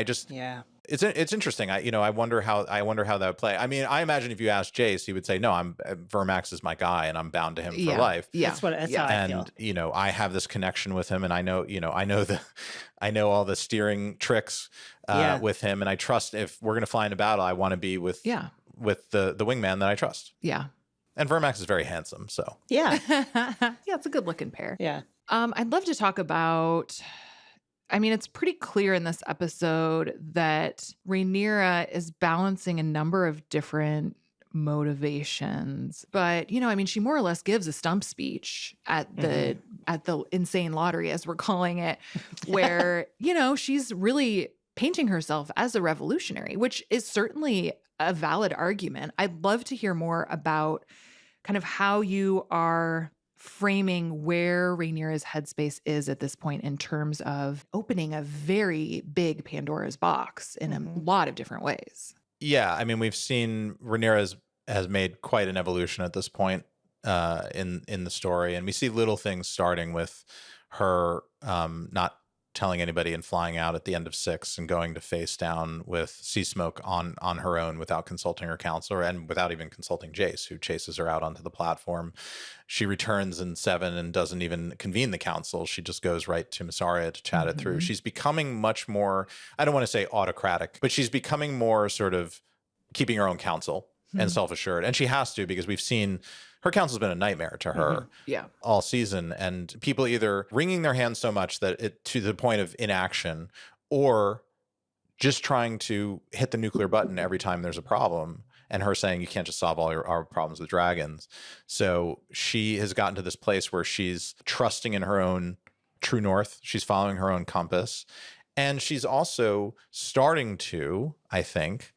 It's interesting. I wonder how that would play. I mean, I imagine if you asked Jace, he would say, "No, Vermax is my guy, and I'm bound to him for life." Yeah, that's how I feel. I have this connection with him, and I know all the steering tricks with him, and I trust if we're going to fly into battle, I want to be with the wingman that I trust. Yeah, and Vermax is very handsome, so yeah, it's a good looking pair. Yeah, I'd love to talk about. I mean, it's pretty clear in this episode that Rhaenyra is balancing a number of different motivations. But, she more or less gives a stump speech at the insane lottery, as we're calling it, where, she's really painting herself as a revolutionary, which is certainly a valid argument. I'd love to hear more about kind of how you are framing where Rhaenyra's headspace is at this point in terms of opening a very big Pandora's box in a lot of different ways. Yeah, I mean, we've seen Rhaenyra has made quite an evolution at this point in the story, and we see little things starting with her not telling anybody and flying out at the end of 6 and going to face down with Sea Smoke on her own without consulting her counselor and without even consulting Jace, who chases her out onto the platform. She returns in 7 and doesn't even convene the council. She just goes right to Mysaria to chat it through. She's becoming much more, I don't want to say autocratic, but she's becoming more sort of keeping her own counsel and self-assured. And she has to, because we've seen her counsel's been a nightmare to her all season. And people either wringing their hands so much that to the point of inaction, or just trying to hit the nuclear button every time there's a problem, and her saying you can't just solve all our problems with dragons. So she has gotten to this place where she's trusting in her own true north. She's following her own compass. And she's also starting to, I think,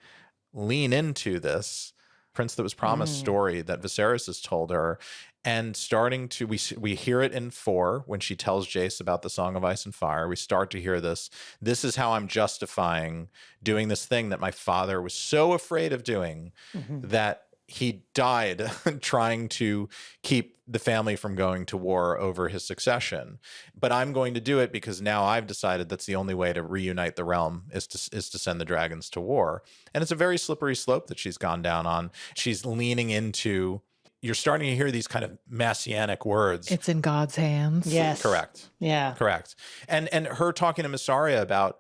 lean into this Prince that was promised story that Viserys has told her, and starting to, we hear it in 4 when she tells Jace about the Song of Ice and Fire. We start to hear this. This is how I'm justifying doing this thing that my father was so afraid of doing that he died trying to keep the family from going to war over his succession. But I'm going to do it because now I've decided that's the only way to reunite the realm is to send the dragons to war. And it's a very slippery slope that she's gone down on. She's leaning into, you're starting to hear these kind of messianic words. It's in God's hands. Yes. Correct. Yeah. Correct. And her talking to Missaria about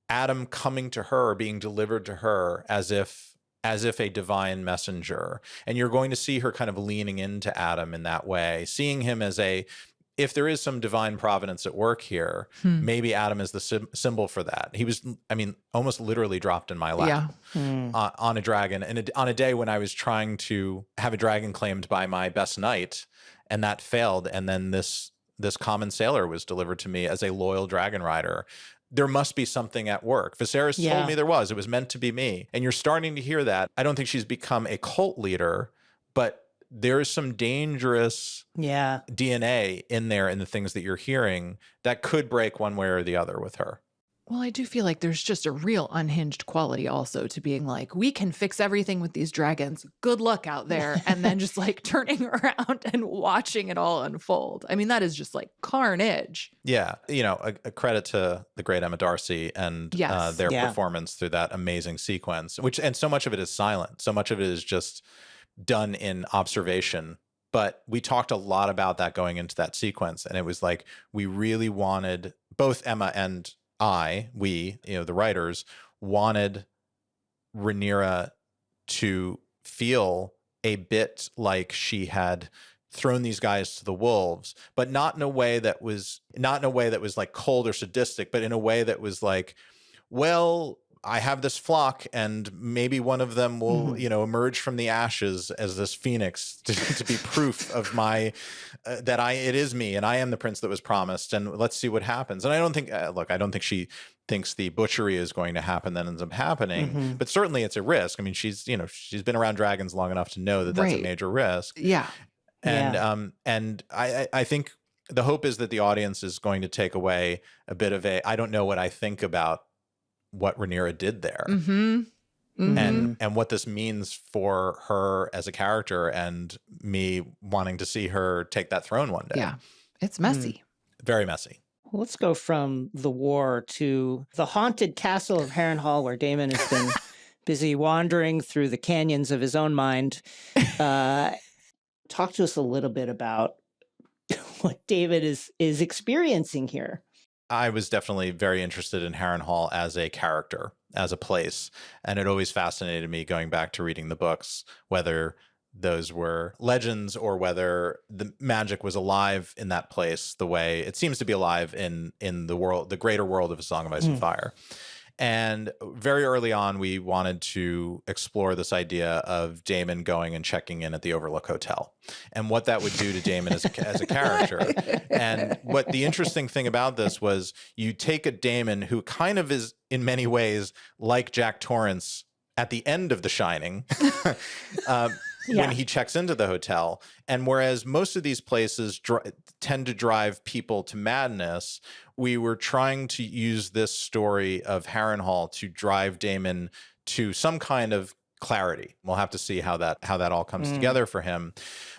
Adam coming to her, being delivered to her as if a divine messenger. And you're going to see her kind of leaning into Adam in that way, seeing him as if there is some divine providence at work here, maybe Adam is the symbol for that. He was, I mean, almost literally dropped in my lap on a dragon. And on a day when I was trying to have a dragon claimed by my best knight, and that failed. And then this common sailor was delivered to me as a loyal dragon rider. There must be something at work. Viserys told me there was. It was meant to be me. And you're starting to hear that. I don't think she's become a cult leader, but there's some dangerous DNA in there in the things that you're hearing that could break one way or the other with her. Well, I do feel like there's just a real unhinged quality also to being like, we can fix everything with these dragons. Good luck out there. And then just like turning around and watching it all unfold. I mean, that is just like carnage. Yeah. You know, a credit to the great Emma Darcy and their performance through that amazing sequence, and so much of it is silent. So much of it is just done in observation. But we talked a lot about that going into that sequence. And it was like, we really wanted, both Emma and we, the writers, wanted Rhaenyra to feel a bit like she had thrown these guys to the wolves, but not in a way that was like cold or sadistic, but in a way that was like, well, I have this flock and maybe one of them will, emerge from the ashes as this phoenix to be proof of my, it is me and I am the prince that was promised, and let's see what happens. And I don't think, I don't think she thinks the butchery is going to happen that ends up happening, but certainly it's a risk. I mean, she's been around dragons long enough to know that that's a major risk. Yeah. And I think the hope is that the audience is going to take away a bit of I don't know what I think about what Rhaenyra did there, and what this means for her as a character, and me wanting to see her take that throne one day. Yeah, it's messy. Very messy. Let's go from the war to the haunted castle of Harrenhal, where Damon has been busy wandering through the canyons of his own mind. Talk to us a little bit about what David is experiencing here. I was definitely very interested in Harrenhal as a character, as a place. And it always fascinated me going back to reading the books, whether those were legends or whether the magic was alive in that place the way it seems to be alive in the world, the greater world of A Song of Ice and Fire. And very early on, we wanted to explore this idea of Daemon going and checking in at the Overlook Hotel and what that would do to Daemon as a character. And what the interesting thing about this was, you take a Daemon who kind of is in many ways like Jack Torrance at the end of The Shining, when he checks into the hotel. And whereas most of these places tend to drive people to madness, we were trying to use this story of Harrenhal to drive Daemon to some kind of clarity. We'll have to see how that all comes together for him.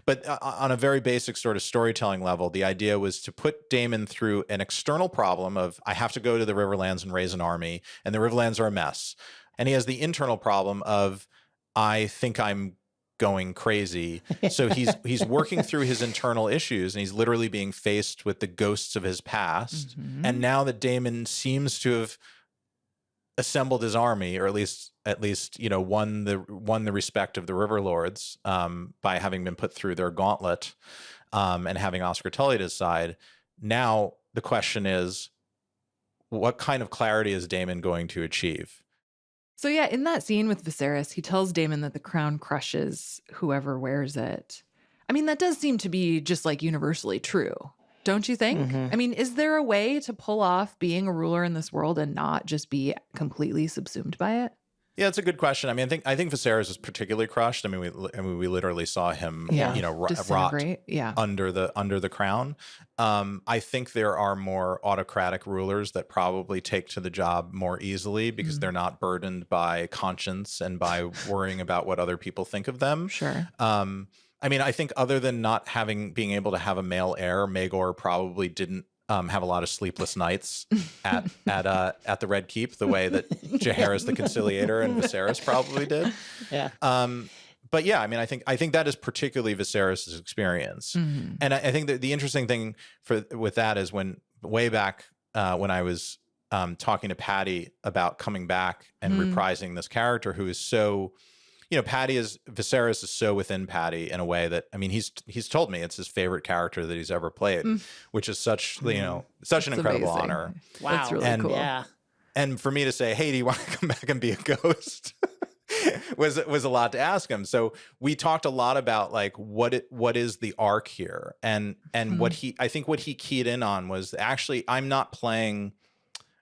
But on a very basic sort of storytelling level, the idea was to put Daemon through an external problem of, I have to go to the Riverlands and raise an army, and the Riverlands are a mess. And he has the internal problem of, I think I'm going crazy. So he's working through his internal issues, and he's literally being faced with the ghosts of his past. And now that Daemon seems to have assembled his army, or at least won the respect of the Riverlords by having been put through their gauntlet and having Oscar Tully at his side. Now the question is, what kind of clarity is Daemon going to achieve? So yeah, in that scene with Viserys, he tells Daemon that the crown crushes whoever wears it. I mean, that does seem to be just like universally true, don't you think? I mean, is there a way to pull off being a ruler in this world and not just be completely subsumed by it? Yeah, it's a good question. I mean, I think Viserys is particularly crushed. I mean, we literally saw him, rot under the crown. I think there are more autocratic rulers that probably take to the job more easily because they're not burdened by conscience and by worrying about what other people think of them. Sure. I mean, I think other than not being able to have a male heir, Maegor probably didn't have a lot of sleepless nights at the Red Keep, the way that Jaehaerys the Conciliator and Viserys probably did. Yeah. But yeah, I mean, I think that is particularly Viserys' experience, and I think that the interesting thing with that is way back when I was talking to Patty about coming back and reprising this character who is so. Viserys is so within Patty in a way that, I mean, he's told me it's his favorite character that he's ever played, which is such an incredible amazing. honor. Wow. That's really cool. Yeah. And for me to say, hey, do you want to come back and be a ghost? was a lot to ask him. So we talked a lot about like what is the arc here, and what he keyed in on was actually I'm not playing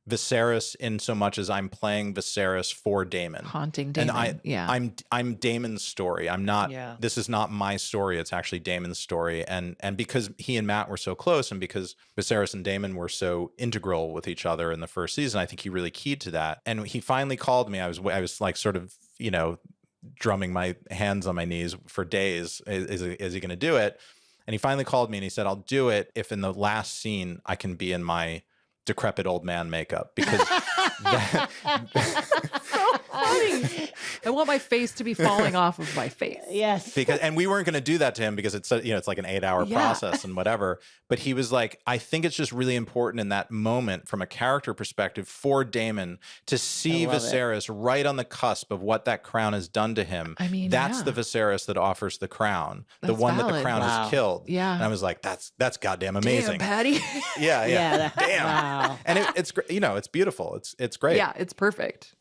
Viserys in so much as I'm playing Viserys for Daemon. Haunting Daemon. And I'm Daemon's story. I'm not this is not my story. It's actually Daemon's story. And because he and Matt were so close and because Viserys and Daemon were so integral with each other in the first season, I think he really keyed to that. And he finally called me. I was like sort of, drumming my hands on my knees for days. Is he going to do it? And he finally called me and he said, I'll do it if in the last scene I can be in my decrepit old man makeup, because so funny. I want my face to be falling off of my face. Yes. And we weren't going to do that to him because it's it's like an 8-hour process and whatever. But he was like, I think it's just really important in that moment from a character perspective for Daemon to see Viserys right on the cusp of what that crown has done to him. I mean, that's the Viserys that offers the crown, the one that the crown has killed. Yeah. And I was like, that's goddamn amazing. Damn, Patty. Yeah. Damn. Wow. And it's it's beautiful. It's great. Yeah, it's perfect.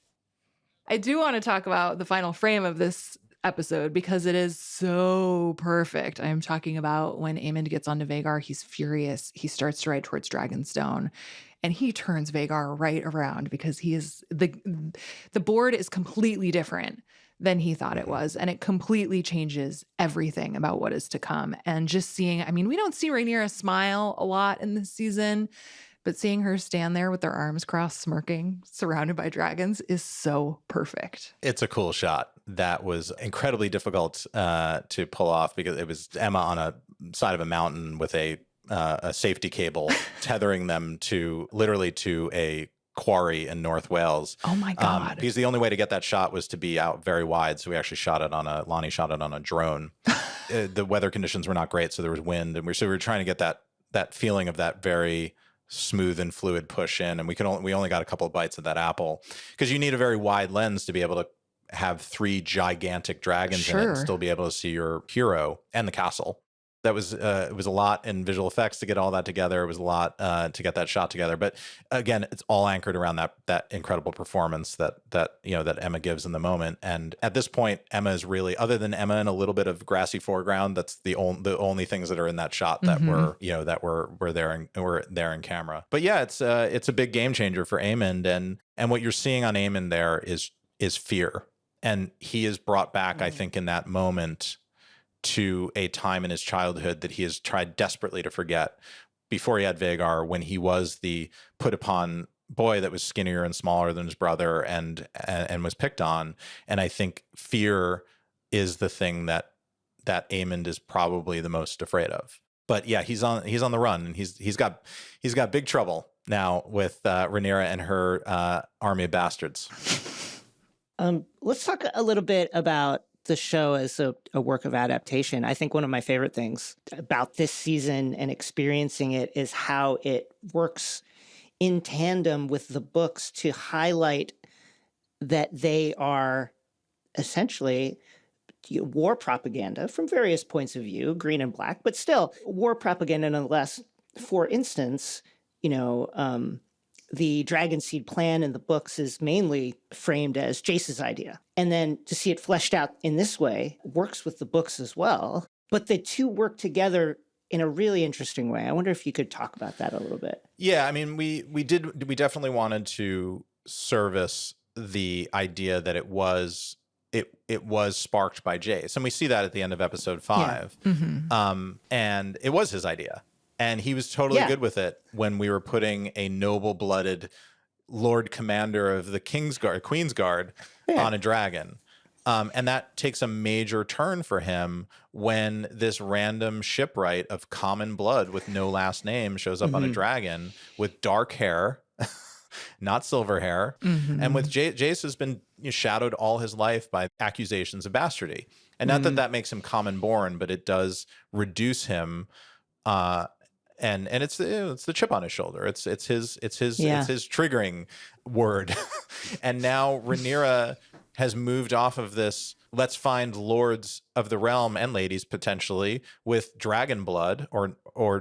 I do want to talk about the final frame of this episode because it is so perfect. I'm talking about when Aemond gets onto Vhagar, he's furious. He starts to ride towards Dragonstone and he turns Vhagar right around because he is the board is completely different than he thought it was. And it completely changes everything about what is to come. And just seeing, I mean, we don't see Rhaenyra smile a lot in this season, but seeing her stand there with their arms crossed, smirking, surrounded by dragons is so perfect. It's a cool shot. That was incredibly difficult to pull off because it was Emma on a side of a mountain with a safety cable tethering them literally to a quarry in North Wales. Oh my God. Because the only way to get that shot was to be out very wide. So we actually Lonnie shot it on a drone. The weather conditions were not great. So there was wind. And we were trying to get that feeling of that very smooth and fluid push in, and we only got a couple of bites of that apple because you need a very wide lens to be able to have 3 gigantic dragons in it and still be able to see your hero and the castle. That was it was a lot in visual effects to get all that together. It was a lot to get that shot together. But again, it's all anchored around that incredible performance that Emma gives in the moment. And at this point, Emma is really, other than Emma and a little bit of grassy foreground, that's the only things that are in that shot that were there in camera. But yeah, it's a big game changer for Aemond, and what you're seeing on Aemond there is fear, and he is brought back, I think, in that moment to a time in his childhood that he has tried desperately to forget before he had Vhagar, when he was the put upon boy that was skinnier and smaller than his brother and was picked on. And I think fear is the thing that Aemond is probably the most afraid of. But yeah, he's on the run, and he's got big trouble now with Rhaenyra and her army of bastards. Let's talk a little bit about the show as a work of adaptation. I think one of my favorite things about this season and experiencing it is how it works in tandem with the books to highlight that they are essentially war propaganda from various points of view, green and black, but still war propaganda nonetheless. For instance, the Dragonseed plan in the books is mainly framed as Jace's idea. And then to see it fleshed out in this way works with the books as well. But the two work together in a really interesting way. I wonder if you could talk about that a little bit. Yeah, I mean, we definitely wanted to service the idea that it was sparked by Jace. And we see that at the end of episode 5. Yeah. Mm-hmm. And it was his idea. And he was totally good with it when we were putting a noble-blooded Lord Commander of the Queen's Guard on a dragon. And that takes a major turn for him when this random shipwright of common blood with no last name shows up on a dragon with dark hair, not silver hair. Mm-hmm. And with Jace has been shadowed all his life by accusations of bastardy. And not that makes him common born, but it does reduce him. And it's the chip on his shoulder. It's his triggering word. And now Rhaenyra has moved off of this, let's find lords of the realm and ladies potentially with dragon blood or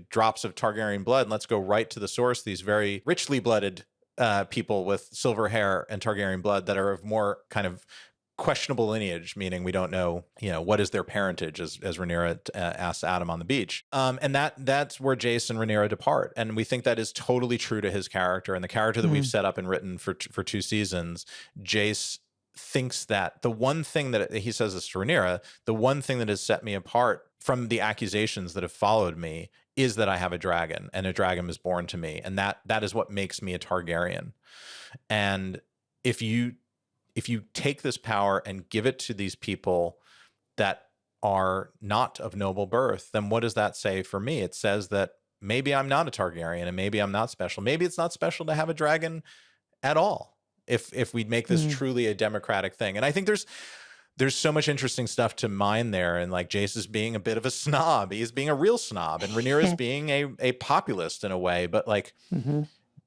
drops of Targaryen blood, and let's go right to the source, these very richly blooded people with silver hair and Targaryen blood that are of more kind of questionable lineage, meaning we don't know, what is their parentage, as Rhaenyra asks Adam on the beach. And that's where Jace and Rhaenyra depart. And we think that is totally true to his character and the character that we've set up and written for 2 seasons. Jace thinks that the one thing that he says this to Rhaenyra, the one thing that has set me apart from the accusations that have followed me is that I have a dragon and a dragon was born to me. And that is what makes me a Targaryen. And if you take this power and give it to these people that are not of noble birth, then what does that say for me? It says that maybe I'm not a Targaryen and maybe I'm not special. Maybe it's not special to have a dragon at all if we make this truly a democratic thing. And I think there's so much interesting stuff to mine there. And like Jace is being a bit of a snob. He's being a real snob. And Rhaenyra is being a populist in a way. But like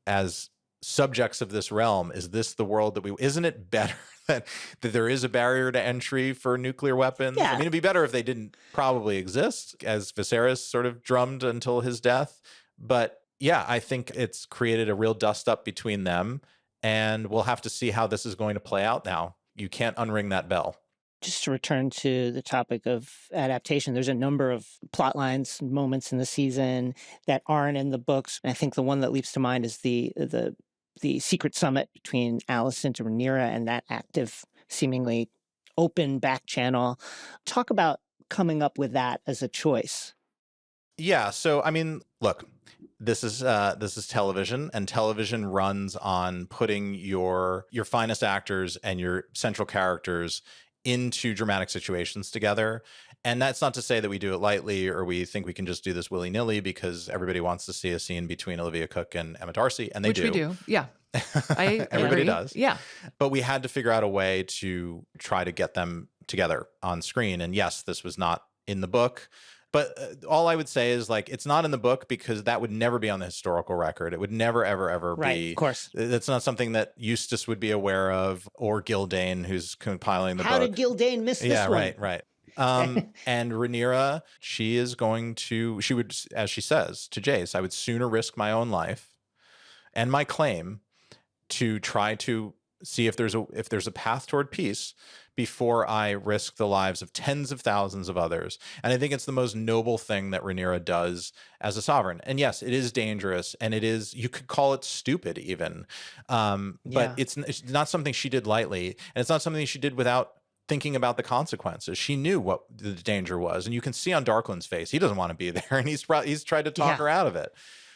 as subjects of this realm, is this the world that isn't it better that there is a barrier to entry for nuclear weapons? I mean, it'd be better if they didn't probably exist, as Viserys sort of drummed until his death. But yeah, I think it's created a real dust up between them. And we'll have to see how this is going to play out now. You can't unring that bell. Just to return to the topic of adaptation, there's a number of plot lines, moments in the season that aren't in the books. And I think the one that leaps to mind is the secret summit between Alicent and Rhaenyra and that active, seemingly open back channel. Talk about coming up with that as a choice. Yeah. So, I mean, look, this is television, and television runs on putting your finest actors and your central characters into dramatic situations together. And that's not to say that we do it lightly or we think we can just do this willy-nilly because everybody wants to see a scene between Olivia Cook and Emma Darcy, and they do. Which we do, yeah. Everybody does. Yeah. But we had to figure out a way to try to get them together on screen. And yes, this was not in the book. But all I would say is, like, it's not in the book because that would never be on the historical record. It would never, ever, ever be. Right, of course. That's not something that Eustace would be aware of, or Gildane, who's compiling the book. How did Gildane miss this one? Yeah, right. And Rhaenyra, she would, as she says to Jace, I would sooner risk my own life and my claim to try to see if there's a path toward peace before I risk the lives of tens of thousands of others. And I think it's the most noble thing that Rhaenyra does as a sovereign. And yes, it is dangerous, and you could call it stupid even. But it's not something she did lightly, and it's not something she did without thinking about the consequences. She knew what the danger was, and you can see on Darkland's face, he doesn't want to be there, and he's tried to talk her out of it.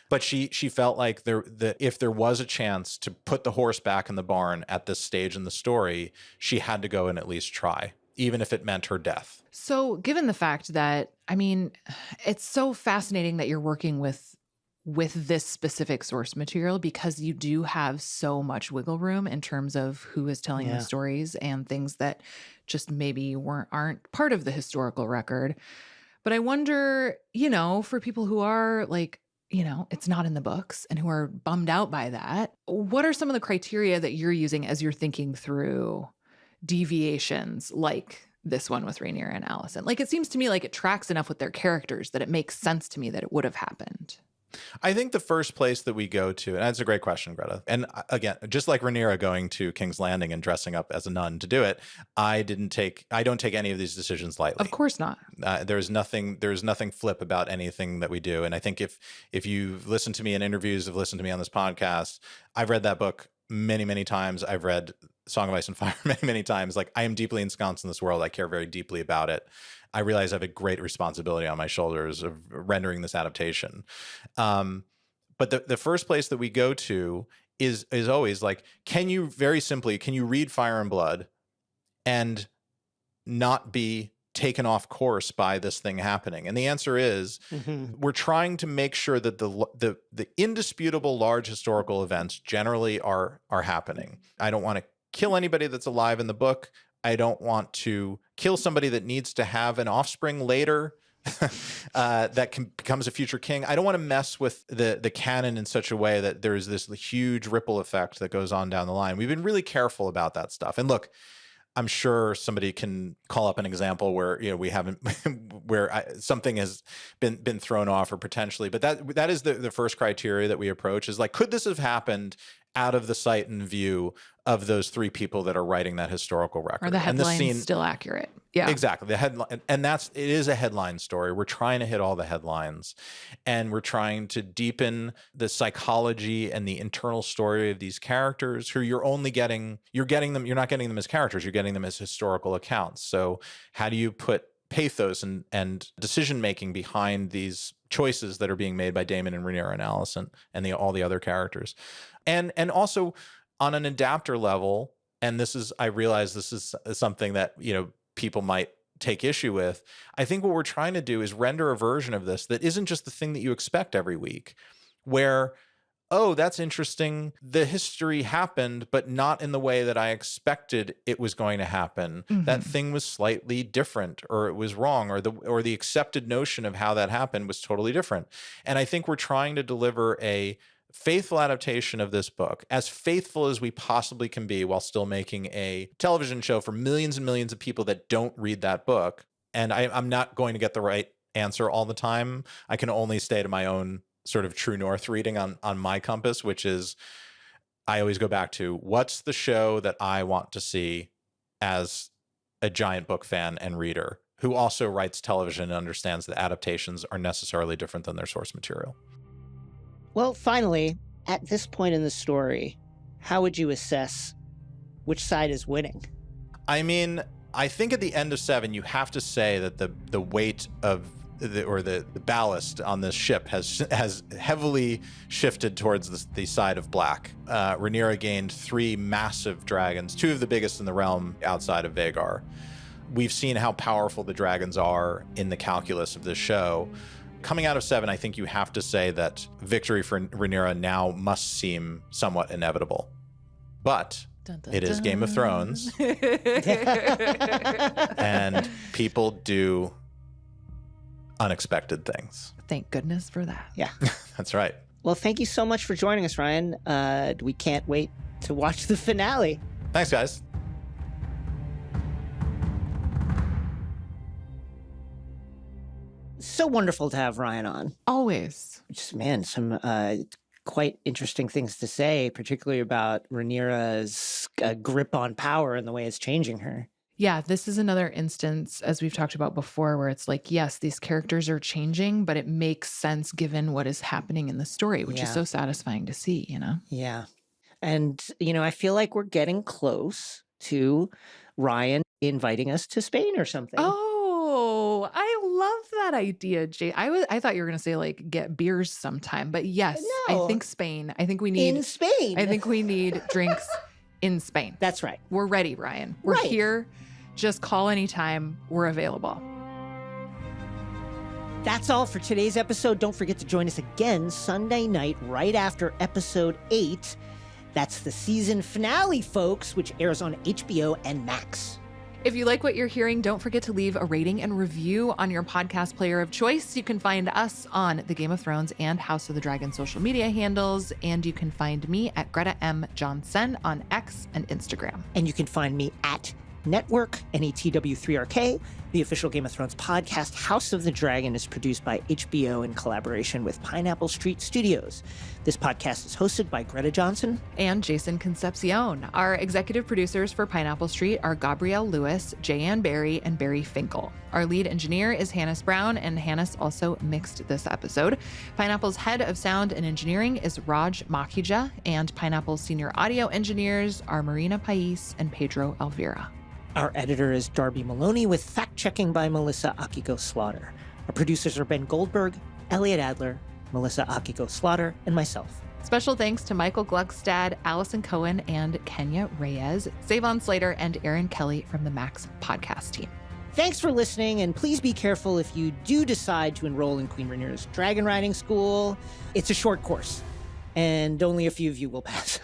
But she felt like if there was a chance to put the horse back in the barn at this stage in the story, she had to go and at least try, even if it meant her death. So given the fact that, I mean, it's so fascinating that you're working with this specific source material, because you do have so much wiggle room in terms of who is telling the stories and things that just maybe aren't part of the historical record. But I wonder, for people who are like, it's not in the books and who are bummed out by that, what are some of the criteria that you're using as you're thinking through deviations like this one with Rhaenyra and Alicent? Like, it seems to me like it tracks enough with their characters that it makes sense to me that it would have happened. I think the first place that we go to, and that's a great question, Greta. And again, just like Rhaenyra going to King's Landing and dressing up as a nun to do it, I don't take any of these decisions lightly. Of course not. There's nothing flip about anything that we do. And I think if you've listened to me in interviews, have listened to me on this podcast, I've read that book many, many times. I've read Song of Ice and Fire many, many times. Like, I am deeply ensconced in this world. I care very deeply about it. I realize I have a great responsibility on my shoulders of rendering this adaptation. But the first place that we go to is always like, can you read Fire and Blood and not be taken off course by this thing happening? And the answer is, we're trying to make sure that the indisputable large historical events generally are happening. I don't want to kill anybody that's alive in the book. I don't want to kill somebody that needs to have an offspring later that becomes a future king. I don't want to mess with the canon in such a way that there's this huge ripple effect that goes on down the line. We've been really careful about that stuff. And look, I'm sure somebody can call up an example where, you know, we haven't, something has been thrown off or potentially, but that is the first criteria that we approach is like, could this have happened out of the sight and view of those three people that are writing that historical record? Are the headlines still accurate? Yeah, exactly. The headline, and it is a headline story. We're trying to hit all the headlines, and we're trying to deepen the psychology and the internal story of these characters who you're not getting them as characters, you're getting them as historical accounts. So how do you put pathos and decision-making behind these choices that are being made by Damon and Rhaenyra and Alicent and all the other characters? And also on an adapter level, and I realize this is something that, you know, people might take issue with. I think what we're trying to do is render a version of this that isn't just the thing that you expect every week, where, oh, that's interesting, the history happened, but not in the way that I expected it was going to happen. That thing was slightly different, or it was wrong, or the accepted notion of how that happened was totally different. And I think we're trying to deliver a faithful adaptation of this book, as faithful as we possibly can be, while still making a television show for millions and millions of people that don't read that book. And I'm not going to get the right answer all the time. I can only stay to my own sort of true north reading on my compass, which is, I always go back to, what's the show that I want to see as a giant book fan and reader who also writes television and understands that adaptations are necessarily different than their source material. Well, finally, at this point in the story, how would you assess which side is winning? I mean, I think at the end of 7, you have to say that the weight of the ballast on this ship has heavily shifted towards the side of black. Rhaenyra gained 3 massive dragons, 2 of the biggest in the realm outside of Vhagar. We've seen how powerful the dragons are in the calculus of this show. Coming out of 7, I think you have to say that victory for Rhaenyra now must seem somewhat inevitable. But it is Game of Thrones. And people do unexpected things. Thank goodness for that. Yeah. That's right. Well, thank you so much for joining us, Ryan. We can't wait to watch the finale. Thanks, guys. So wonderful to have Ryan on. Always. Just, man, some quite interesting things to say, particularly about Rhaenyra's grip on power and the way it's changing her. Yeah, this is another instance, as we've talked about before, where it's like, yes, these characters are changing, but it makes sense given what is happening in the story, which is so satisfying to see, you know? Yeah. And, you know, I feel like we're getting close to Ryan inviting us to Spain or something. Oh, I love that idea, Jay. I thought you were going to say like get beers sometime, but yes, No. I think Spain. I think we need in Spain. I think we need drinks in Spain. That's right. We're ready, Ryan. We're Right. here. Just call anytime. We're available. That's all for today's episode. Don't forget to join us again Sunday night right after episode 8. That's the season finale, folks, which airs on HBO and Max. If you like what you're hearing, don't forget to leave a rating and review on your podcast player of choice. You can find us on the Game of Thrones and House of the Dragon social media handles, and you can find me at Greta M. Johnson on X and Instagram. And you can find me at Network, NETW3RK. The official Game of Thrones podcast, House of the Dragon, is produced by HBO in collaboration with Pineapple Street Studios. This podcast is hosted by Greta Johnson and Jason Concepcion. Our executive producers for Pineapple Street are Gabrielle Lewis, Jayanne Barry, and Barry Finkel. Our lead engineer is Hannes Brown, and Hannes also mixed this episode. Pineapple's head of sound and engineering is Raj Makhija, and Pineapple's senior audio engineers are Marina Pais and Pedro Elvira. Our editor is Darby Maloney, with fact-checking by Melissa Akiko-Slaughter. Our producers are Ben Goldberg, Elliot Adler, Melissa Akiko-Slaughter, and myself. Special thanks to Michael Gluckstad, Allison Cohen, and Kenya Reyes, Savon Slater, and Aaron Kelly from the Max podcast team. Thanks for listening, and please be careful if you do decide to enroll in Queen Rhaenyra's dragon riding school. It's a short course, and only a few of you will pass.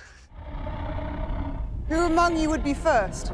Who among you would be first?